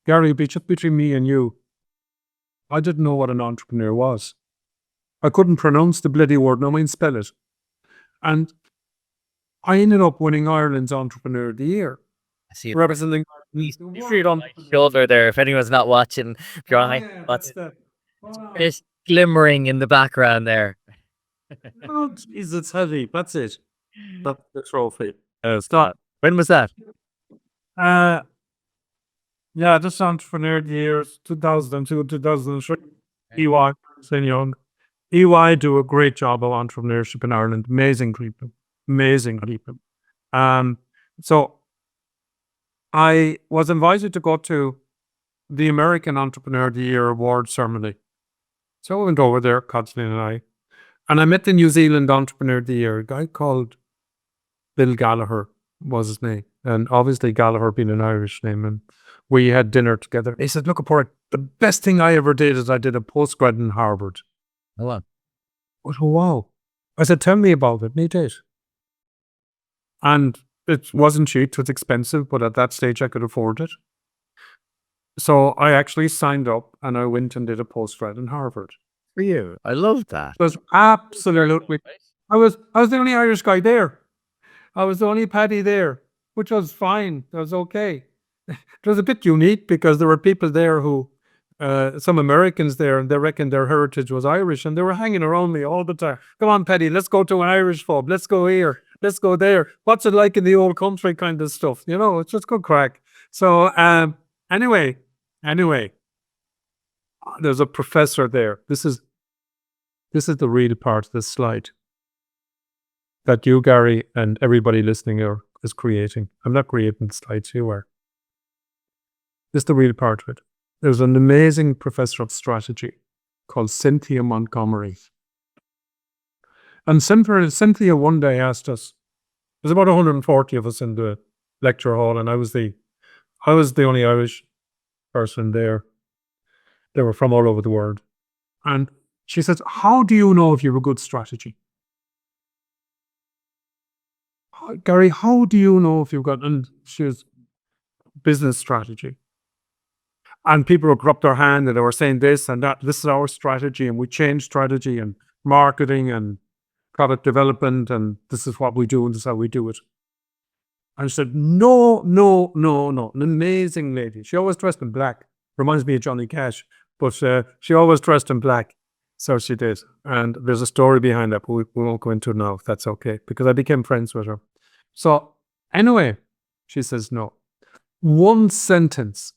A: Gary, just between me and you, I didn't know what an entrepreneur was. I couldn't pronounce the bloody word, no, I mean spell it. And I ended up winning Ireland's Entrepreneur of the Year,
B: I see it.
A: representing
B: Feet on my shoulder there. If anyone's not watching, drawing, what's it's glimmering in the background there.
A: Oh, jeez, it's heavy. That's it. That's the trophy.
B: Scott, when was that?
A: Uh, yeah, this entrepreneur years 2002, 2003. EY, St. Young. EY do a great job of entrepreneurship in Ireland. Amazing people. Amazing people. So I was invited to go to the American Entrepreneur of the Year award ceremony. So I went over there, Kathleen and I met the New Zealand Entrepreneur of the Year, a guy called Bill Gallagher was his name. And obviously Gallagher being an Irish name. And we had dinner together. He said, look, Pádraig, the best thing I ever did is I did a postgrad in Harvard.
B: Hold on.
A: I said, wow. I said, tell me about it. And he did. And it wasn't cheap, it was expensive, but at that stage I could afford it. So I actually signed up and I went and did a postgrad in Harvard.
B: For you. I love that.
A: It was absolutely, I was the only Irish guy there. I was the only Paddy there, which was fine. That was okay. It was a bit unique because there were people there who, some Americans there, and they reckoned their heritage was Irish, and they were hanging around me all the time. Come on, Paddy, let's go to an Irish pub. Let's go here. Let's go there. What's it like in the old country kind of stuff? You know, it's just good crack. So anyway, there's a professor there. This is the real part of this slide that you, Gary, and everybody listening is creating. I'm not creating the slides, you are. This is the real part of it. There's an amazing professor of strategy called Cynthia Montgomery. And Cynthia one day asked us, there's about 140 of us in the lecture hall, and I was the only Irish person there. They were from all over the world. And she says, how do you know if you have a good strategy? Gary, how do you know if you've got, and she was business strategy. And people would up their hand and they were saying this and that, this is our strategy, and we change strategy and marketing and product development, and this is what we do and this is how we do it. And she said, no. An amazing lady. She always dressed in black. Reminds me of Johnny Cash, but she always dressed in black. So she did. And there's a story behind that, but we won't go into it now, if that's okay, because I became friends with her. So anyway, she says, no. One sentence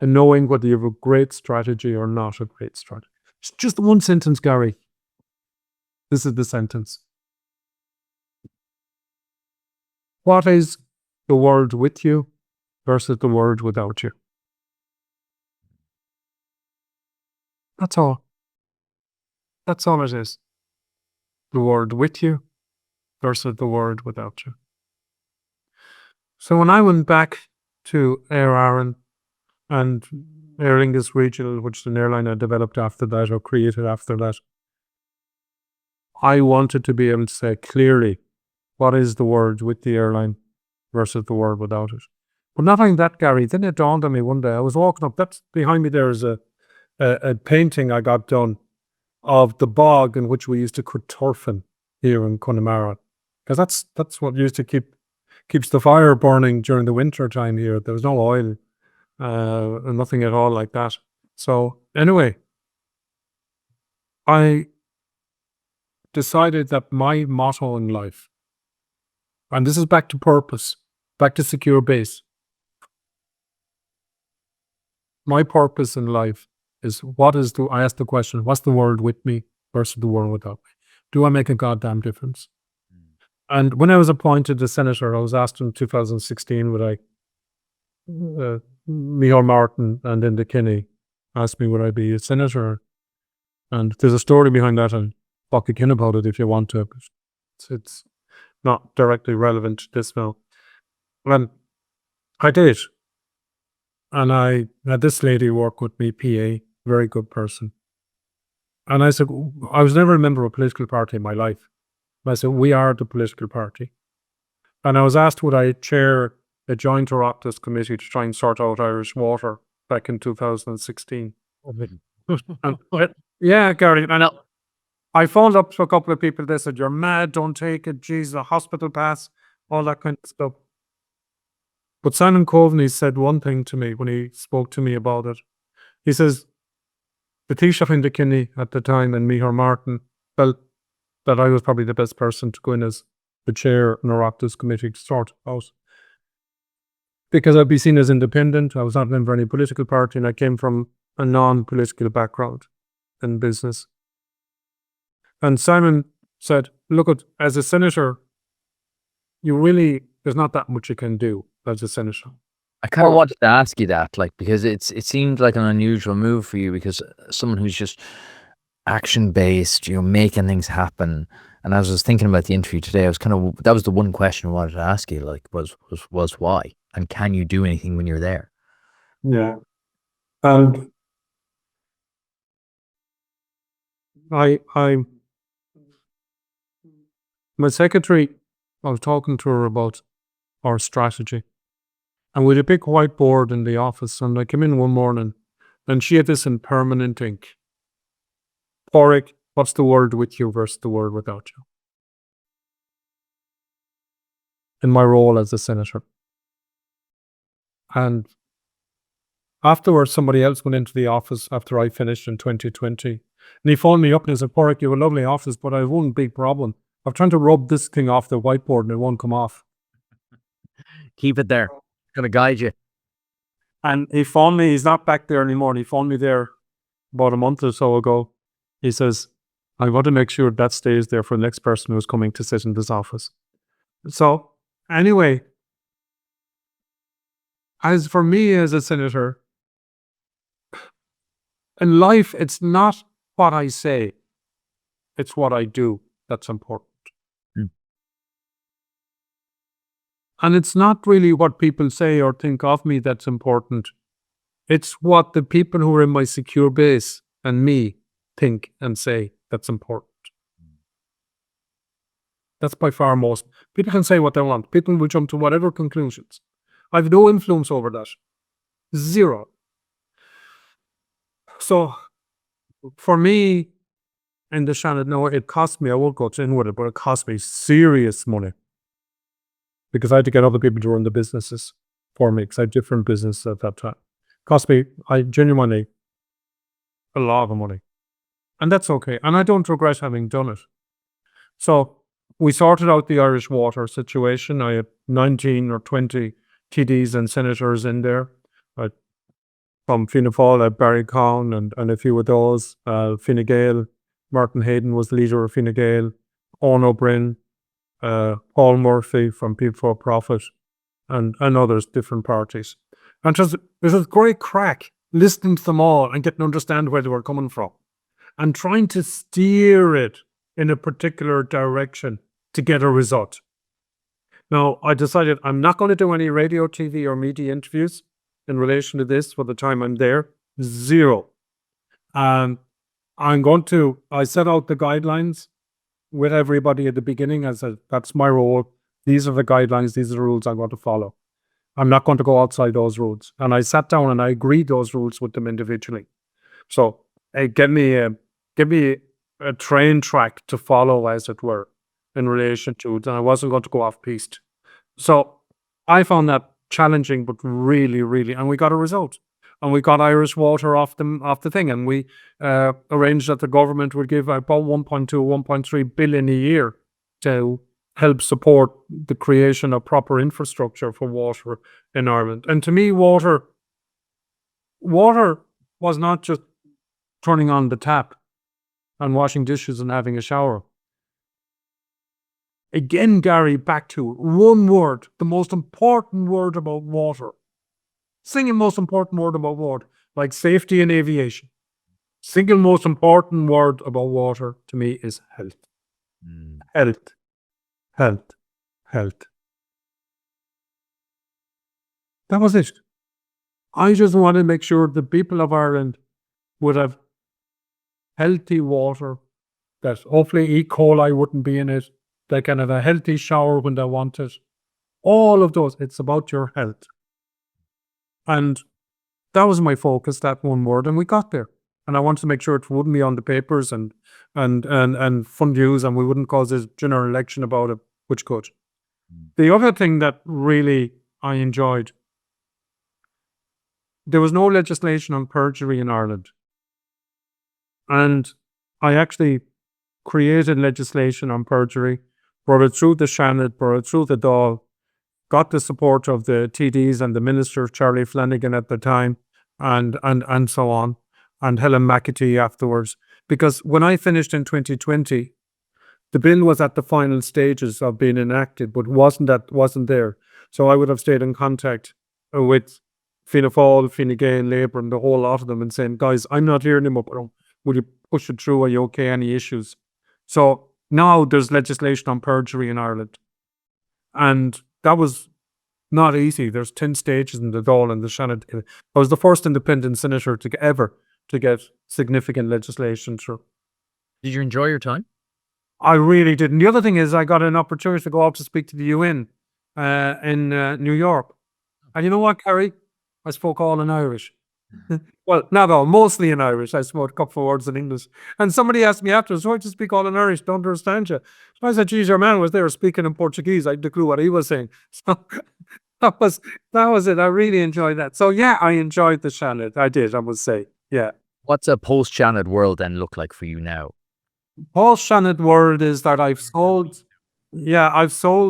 A: in knowing whether you have a great strategy or not a great strategy. It's just one sentence, Gary. This is the sentence. What is the world with you versus the world without you? That's all. That's all it is. The world with you versus the world without you. So when I went back to Aer Arann and Aer Lingus Regional, which is an airline I developed after that or created after that, I wanted to be able to say clearly what is the world with the airline versus the world without it. But not only that, Gary, then it dawned on me one day. I was walking up, that's behind me there is a painting I got done of the bog in which we used to cut turf in here in Connemara. Because that's what used to keeps the fire burning during the winter time here. There was no oil, and nothing at all like that. So anyway, I decided that my motto in life, and this is back to purpose, back to secure base. My purpose in life is I ask the question, what's the world with me versus the world without me? Do I make a goddamn difference? And when I was appointed as senator, I was asked in 2016, would I, Micheál Martin and Enda Kinney asked me would I be a senator? And there's a story behind that, and talk again about it if you want to. It's not directly relevant to this now. And I did. And I had this lady work with me, PA, very good person. And I said, I was never a member of a political party in my life. I said, we are the political party. And I was asked would I chair a joint Oireachtas committee to try and sort out Irish water back in 2016. And, yeah, Gary, and I phoned up to a couple of people. They said, you're mad, don't take it. Geez, a hospital pass, all that kind of stuff. But Simon Coveney said one thing to me when he spoke to me about it. He says, the Taoiseach in the Kinney at the time and Micheál Martin felt that I was probably the best person to go in as the chair in the Oireachtas committee to sort it out. Because I'd be seen as independent, I was not a member of any political party, and I came from a non-political background in business. And Simon said, look, as a senator, there's not that much you can do as a senator.
B: I kind of wanted to ask you that, like, because it seemed like an unusual move for you, because someone who's just action based, making things happen. And as I was thinking about the interview today, that was the one question I wanted to ask you, like, was why? And can you do anything when you're there?
A: Yeah. And my secretary, I was talking to her about our strategy. And we had a big whiteboard in the office, and I came in one morning, and she had this in permanent ink. Pádraig, what's the word with you versus the word without you? In my role as a senator. And afterwards, somebody else went into the office after I finished in 2020, and he phoned me up and he said, Pádraig, you have a lovely office, but I have one big problem. I'm trying to rub this thing off the whiteboard and it won't come off.
B: Keep it there. It's going to guide you.
A: And he phoned me, he's not back there anymore, and he phoned me there about a month or so ago. He says, I want to make sure that stays there for the next person who's coming to sit in this office. So anyway, as for me as a senator, in life, it's not what I say, it's what I do that's important. And it's not really what people say or think of me that's important. It's what the people who are in my secure base and me think and say that's important. That's by far most. People can say what they want. People will jump to whatever conclusions. I have no influence over that. Zero. So for me, in the Shannon, no, it cost me, I won't go in with it, but it cost me serious money. Because I had to get other people to run the businesses for me, because I had different businesses at that time. Cost me, I genuinely, a lot of money. And that's okay. And I don't regret having done it. So we sorted out the Irish water situation. I had 19 or 20 TDs and senators in there. From Fianna Fáil, I had Barry Cowan and a few of those. Fine Gael, Martin Hayden was the leader of Fine Gael. Owen O'Brien, Paul Murphy from People for Profit, and others, different parties. And it was a great crack listening to them all and getting to understand where they were coming from and trying to steer it in a particular direction to get a result. Now, I decided I'm not going to do any radio, TV, or media interviews in relation to this for the time I'm there. Zero. I set out the guidelines with everybody at the beginning. I said, that's my role. These are the guidelines. These are the rules I'm going to follow. I'm not going to go outside those rules. And I sat down and I agreed those rules with them individually. So give me a train track to follow, as it were, in relation to it. And I wasn't going to go off piste. So I found that challenging, but really, really, and we got a result. And we got Irish water off the thing. And we arranged that the government would give about 1.2, 1.3 billion a year to help support the creation of proper infrastructure for water in Ireland. And to me, water was not just turning on the tap and washing dishes and having a shower. Again, Gary, back to one word, the most important word about water. Single most important word about water, like safety in aviation. Single most important word about water to me is health. Health. That was it. I just want to make sure the people of Ireland would have healthy water, that hopefully E. coli wouldn't be in it. They can have a healthy shower when they want it. All of those, it's about your health. And that was my focus, that one word, and we got there. And I wanted to make sure it wouldn't be on the papers and fun news, and we wouldn't cause this general election about it, which could. The other thing that really I enjoyed. There was no legislation on perjury in Ireland. And I actually created legislation on perjury, brought it through the Shannon, brought it through the Dáil, got the support of the TDs and the Minister, Charlie Flanagan at the time, and so on, and Helen McAtee afterwards. Because when I finished in 2020, the bill was at the final stages of being enacted, but wasn't there. So I would have stayed in contact with Fianna Fáil, Fine Gael, Labour, and the whole lot of them, and saying, guys, I'm not here anymore, but will you push it through? Are you okay? Any issues? So now there's legislation on perjury in Ireland. And that was not easy. There's 10 stages in the Dáil and the Shannon. I was the first independent senator to get significant legislation through.
B: Did you enjoy your time?
A: I really did. And the other thing is I got an opportunity to go out to speak to the UN in New York. And you know what, Kerry? I spoke all in Irish. Well, not all, mostly in Irish. I spoke a couple of words in English. And somebody asked me afterwards, why do you speak all in Irish? Don't understand you. So I said, geez, your man was there speaking in Portuguese. I had no clue what he was saying. So that was it. I really enjoyed that. So yeah, I enjoyed the Shannon. I did, I must say. Yeah.
B: What's a post-Shannon world then look like for you now?
A: Post-Shannon world is that I've sold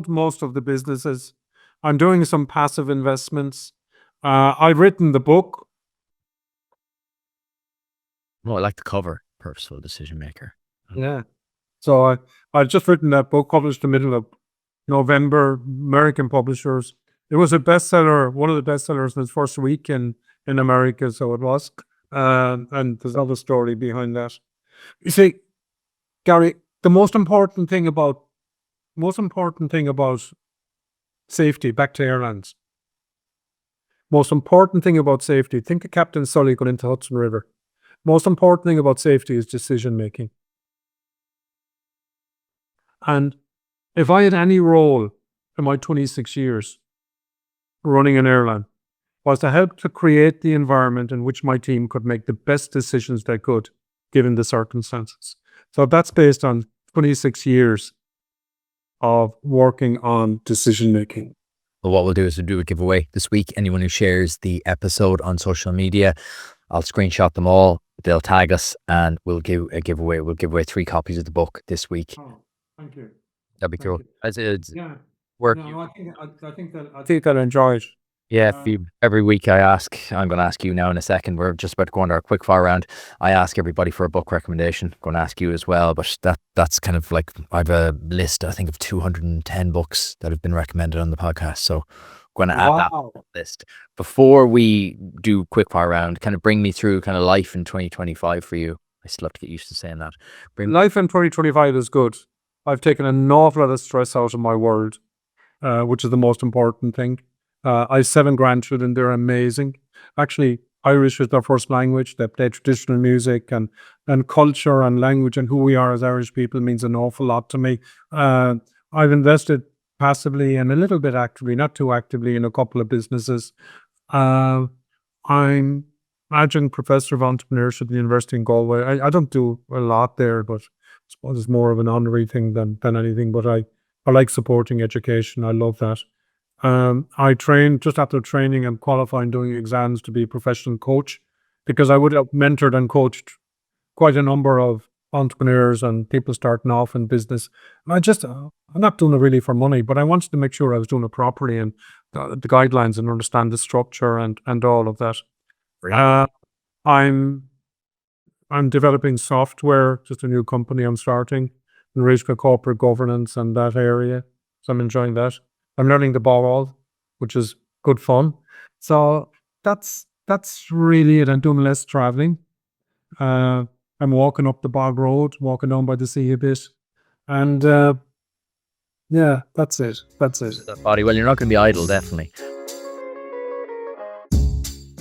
A: most of the businesses. I'm doing some passive investments. I've written the book.
B: Oh, I like the cover. Purposeful Decision Maker.
A: Yeah. So I've just written that book, published the middle of November, American publishers. It was a bestseller, one of the bestsellers in its first week in America, so it was. And there's another story behind that. You see, Gary, the most important thing about safety, back to airlines. Most important thing about safety, think of Captain Sully going into Hudson River. Most important thing about safety is decision making. And if I had any role in my 26 years running an airline, was to help to create the environment in which my team could make the best decisions they could, given the circumstances. So that's based on 26 years of working on decision making.
B: Well, what we'll do is we'll do a giveaway this week. Anyone who shares the episode on social media, I'll screenshot them all. They'll tag us and we'll give a giveaway. We'll give away 3 copies of the book this week.
A: Oh, thank you.
B: That'd be cool. It's
A: Yeah.
B: work.
A: No, I think they'll enjoy it.
B: Yeah, every week I'm going to ask you now in a second. We're just about to go on our quick fire round. I ask everybody for a book recommendation. I'm going to ask you as well, but that's kind of like, I have a list, I think, of 210 books that have been recommended on the podcast. So I'm going to add that to the list. Before we do quick fire round, kind of bring me through kind of life in 2025 for you. I still have to get used to saying that.
A: Life in 2025 is good. I've taken an awful lot of stress out of my world, which is the most important thing. I have 7 grandchildren. They're amazing. Actually, Irish is their first language. They play traditional music and culture and language, and who we are as Irish people means an awful lot to me. I've invested passively and a little bit actively, not too actively, in a couple of businesses. I'm adjunct professor of entrepreneurship at the University in Galway. I don't do a lot there, but I suppose it's more of an honorary thing than anything. But I like supporting education. I love that. I trained, just after training and qualifying, doing exams to be a professional coach, because I would have mentored and coached quite a number of entrepreneurs and people starting off in business. And I'm not doing it really for money, but I wanted to make sure I was doing it properly and the guidelines and understand the structure and all of that. I'm developing software, just a new company I'm starting in relation to corporate governance and that area. So I'm enjoying that. I'm learning the ball, which is good fun. So that's really it. I'm doing less traveling. I'm walking up the bog road, walking down by the sea a bit. And yeah, that's it.
B: Body. Well, you're not going to be idle, definitely.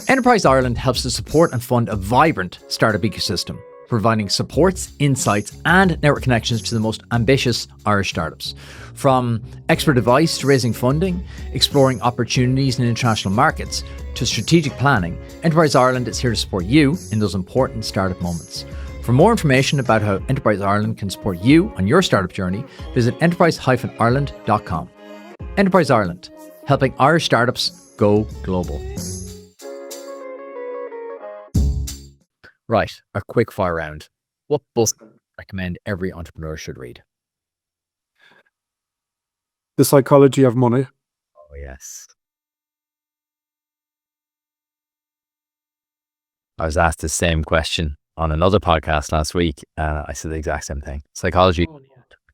B: Enterprise Ireland helps to support and fund a vibrant startup ecosystem, providing supports, insights, and network connections to the most ambitious Irish startups. From expert advice to raising funding, exploring opportunities in international markets, to strategic planning, Enterprise Ireland is here to support you in those important startup moments. For more information about how Enterprise Ireland can support you on your startup journey, visit enterprise-ireland.com. Enterprise Ireland, helping Irish startups go global. Right, a quick fire round. What book do you recommend every entrepreneur should read?
A: The Psychology of Money.
B: Oh, yes. I was asked the same question on another podcast last week. I said the exact same thing. Psychology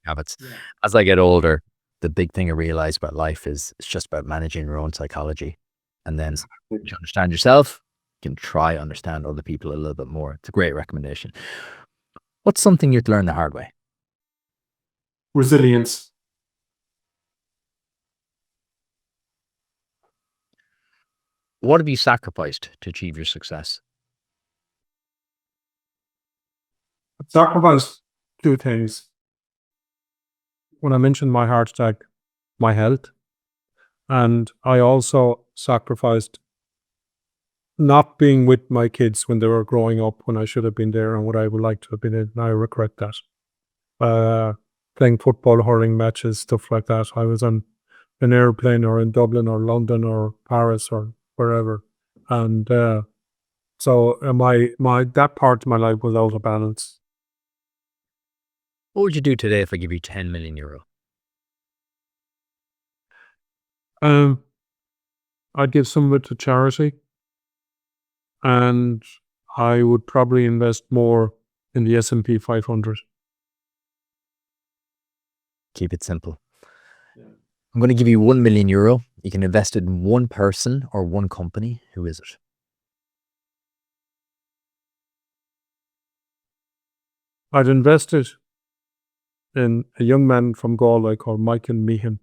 B: habits. As I get older, the big thing I realize about life is it's just about managing your own psychology. And then once you understand yourself, you can try to understand other people a little bit more. It's a great recommendation. What's something you'd learn the hard way?
A: Resilience.
B: What have you sacrificed to achieve your success?
A: Sacrifice two things. When I mentioned my heart attack, my health, and I also sacrificed not being with my kids when they were growing up, when I should have been there and what I would like to have been in. And I regret that. Playing football, hurling matches, stuff like that. I was on an airplane or in Dublin or London or Paris or wherever. And so my that part of my life was out of balance.
B: What would you do today if I give you 10 million euro?
A: I'd give some of it to charity, and I would probably invest more in the S&P 500.
B: Keep it simple. I'm going to give you 1 million euro. You can invest it in one person or one company. Who is it?
A: I'd invest it in a young man from Galway called Michael Meehan.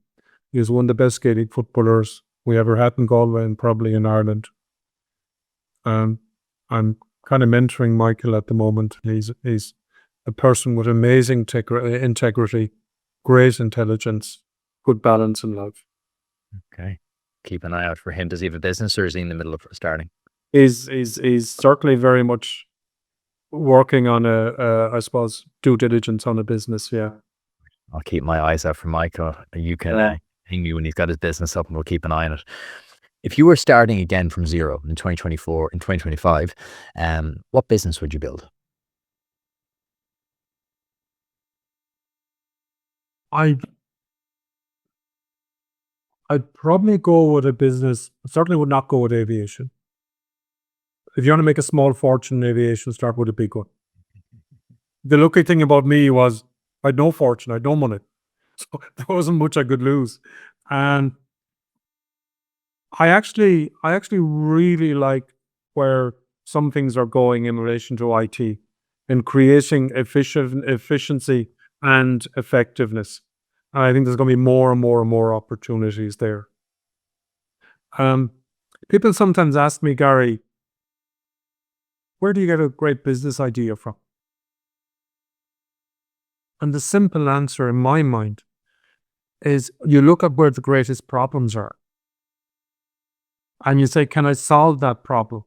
A: He was one of the best Gaelic footballers we ever had in Galway and probably in Ireland. I'm kind of mentoring Michael at the moment. He's a person with amazing integrity, great intelligence, good balance in life.
B: Okay. Keep an eye out for him. Does he have a business or is he in the middle of starting?
A: He's certainly very much working on I suppose, due diligence on a business. Yeah.
B: I'll keep my eyes out for Michael. You can ping me when he's got his business up and we'll keep an eye on it. If you were starting again from zero in 2024, in 2025, what business would you build?
A: I'd probably go with a business. I certainly would not go with aviation. If you want to make a small fortune in aviation, start with a big one. The lucky thing about me was I had no fortune, I had no money. So there wasn't much I could lose. And I actually really like where some things are going in relation to IT and creating efficiency and effectiveness. And I think there's going to be more and more and more opportunities there. People sometimes ask me, Gary, where do you get a great business idea from? And the simple answer in my mind is you look at where the greatest problems are and you say, can I solve that problem?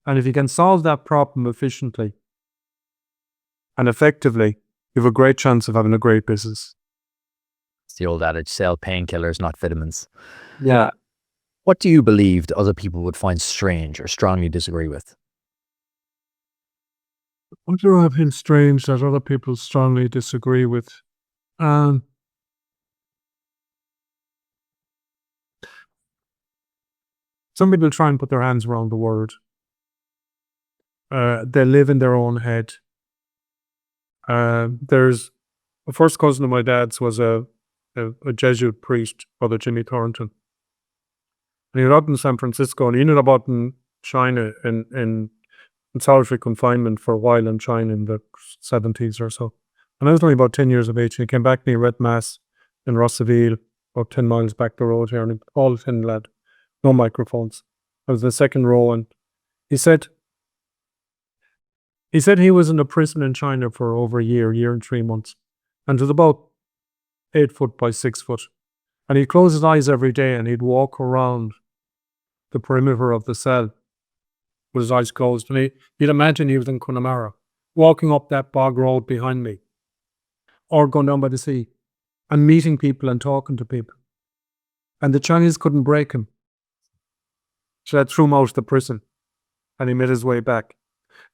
A: And if you can solve that problem efficiently and effectively, you have a great chance of having a great business.
B: It's the old adage, sell painkillers, not vitamins.
A: Yeah.
B: What do you believe that other people would find strange or strongly disagree with?
A: What do I find strange that other people strongly disagree with? Some people try and put their hands around the word. They live in their own head. There's a first cousin of my dad's was a Jesuit priest, Brother Jimmy Thornton. And he lived in San Francisco, and he ended up out in China in solitary confinement for a while in China in the 70s or so. And I was only about 10 years of age, and he came back and he read Mass in Rossaville, about 10 miles back the road here, and he all thin lad, no microphones. I was in the second row, and he said he was in a prison in China for over a year and 3 months, and it was about 8 foot by 6 foot. And he'd close his eyes every day and he'd walk around the perimeter of the cell with his eyes closed. And you'd imagine he was in Connemara, walking up that bog road behind me, or going down by the sea and meeting people and talking to people. And the Chinese couldn't break him. So that threw him out of the prison. And he made his way back.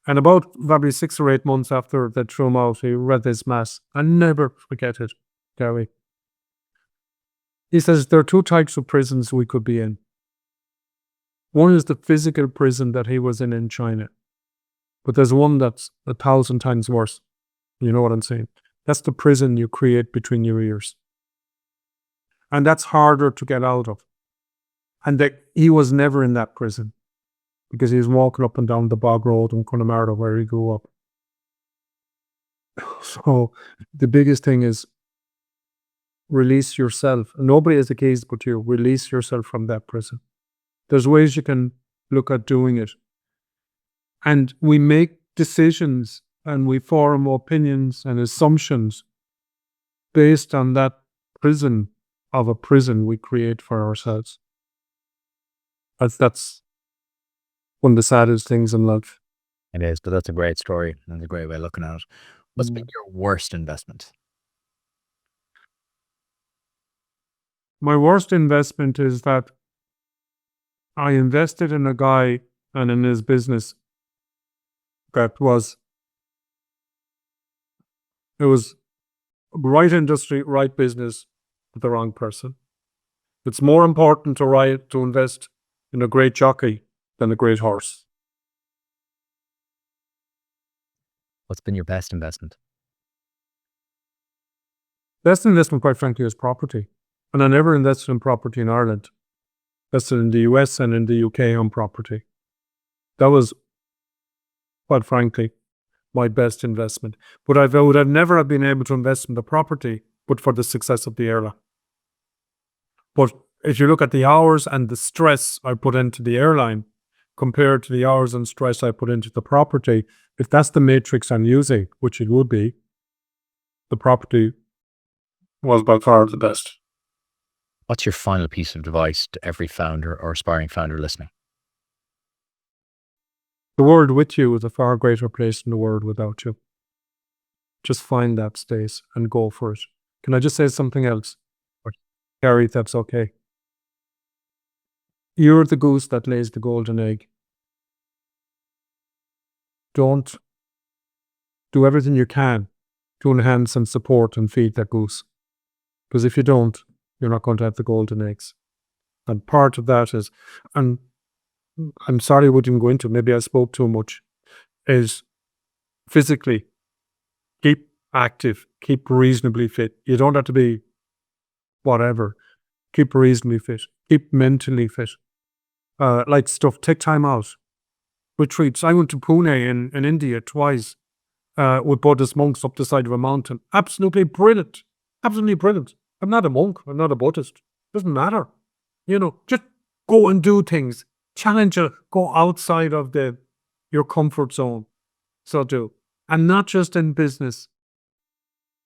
A: And about probably 6 or 8 months after they threw him out, he read this mass. I never forget it, Gary. He says there are 2 types of prisons we could be in. One is the physical prison that he was in China. But there's one that's 1,000 times worse. You know what I'm saying? That's the prison you create between your ears. And that's harder to get out of. And he was never in that prison because he was walking up and down the bog road in Connemara where he grew up. So the biggest thing is release yourself. Nobody has the keys but you. Release yourself from that prison. There's ways you can look at doing it. And we make decisions and we form opinions and assumptions based on that prison of a prison we create for ourselves. That's one of the saddest things in life.
B: It is, but that's a great story and a great way of looking at it. What's been your worst investment?
A: My worst investment is that I invested in a guy and in his business that was right industry, right business, with the wrong person. It's more important to invest in a great jockey than a great horse.
B: What's been your best investment?
A: Best investment, quite frankly, is property. And I never invested in property in Ireland. Invested in the US and in the UK on property. That was, quite frankly, my best investment. But I would have never have been able to invest in the property but for the success of the airline. But if you look at the hours and the stress I put into the airline compared to the hours and stress I put into the property, if that's the matrix I'm using, which it would be, the property was by far the best.
B: What's your final piece of advice to every founder or aspiring founder listening?
A: The world with you is a far greater place than the world without you. Just find that space and go for it. Can I just say something else? Gary, that's okay. You're the goose that lays the golden egg. Don't do everything you can to enhance and support and feed that goose. Because if you don't, you're not going to have the golden eggs. And part of that is, and I'm sorry I wouldn't go into, maybe I spoke too much, is physically keep active, keep reasonably fit. You don't have to be whatever. Keep reasonably fit. Keep mentally fit. Like stuff, take time out. Retreats. I went to Pune in India twice with Buddhist monks up the side of a mountain. Absolutely brilliant. Absolutely brilliant. I'm not a monk. I'm not a Buddhist. Doesn't matter. Just go and do things. Challenge it. Go outside of your comfort zone. So do. And not just in business,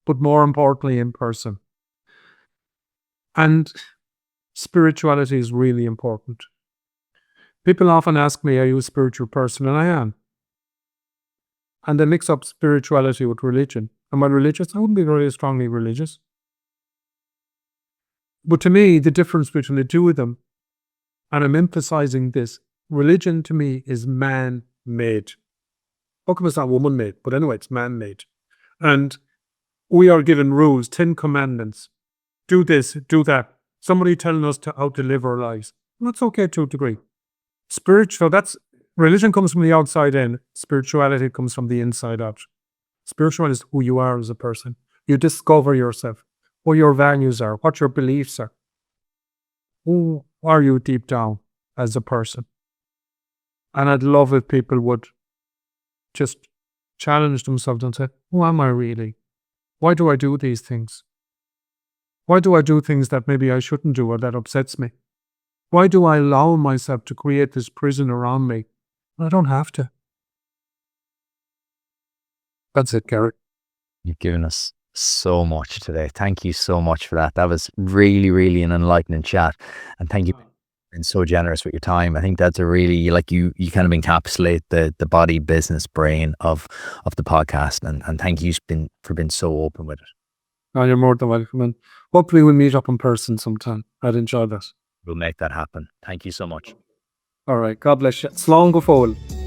A: but more importantly in person. And spirituality is really important. People often ask me, are you a spiritual person? And I am. And they mix up spirituality with religion. Am I religious? I wouldn't be really strongly religious. But to me, the difference between the two of them, and I'm emphasizing this, religion to me is man-made. How come it's not woman-made? But anyway, it's man-made. And we are given rules, 10 commandments. Do this, do that. Somebody telling us how to live our lives. Well, that's okay to a degree. Religion comes from the outside in. Spirituality comes from the inside out. Spirituality is who you are as a person. You discover yourself, what your values are, what your beliefs are. Who are you deep down as a person? And I'd love if people would just challenge themselves and say, who am I really? Why do I do these things? Why do I do things that maybe I shouldn't do or that upsets me? Why do I allow myself to create this prison around me? I don't have to. That's it, Gary.
B: You've given us so much today. Thank you so much for that. That was really, really an enlightening chat. And thank you for being so generous with your time. I think that's a really, you kind of encapsulate the body, business, brain of the podcast. And thank you for being so open with it.
A: Oh, you're more than welcome. And hopefully we'll meet up in person sometime. I'd enjoy that.
B: We'll make that happen. Thank you so much.
A: All right. God bless you. Slán go fóill.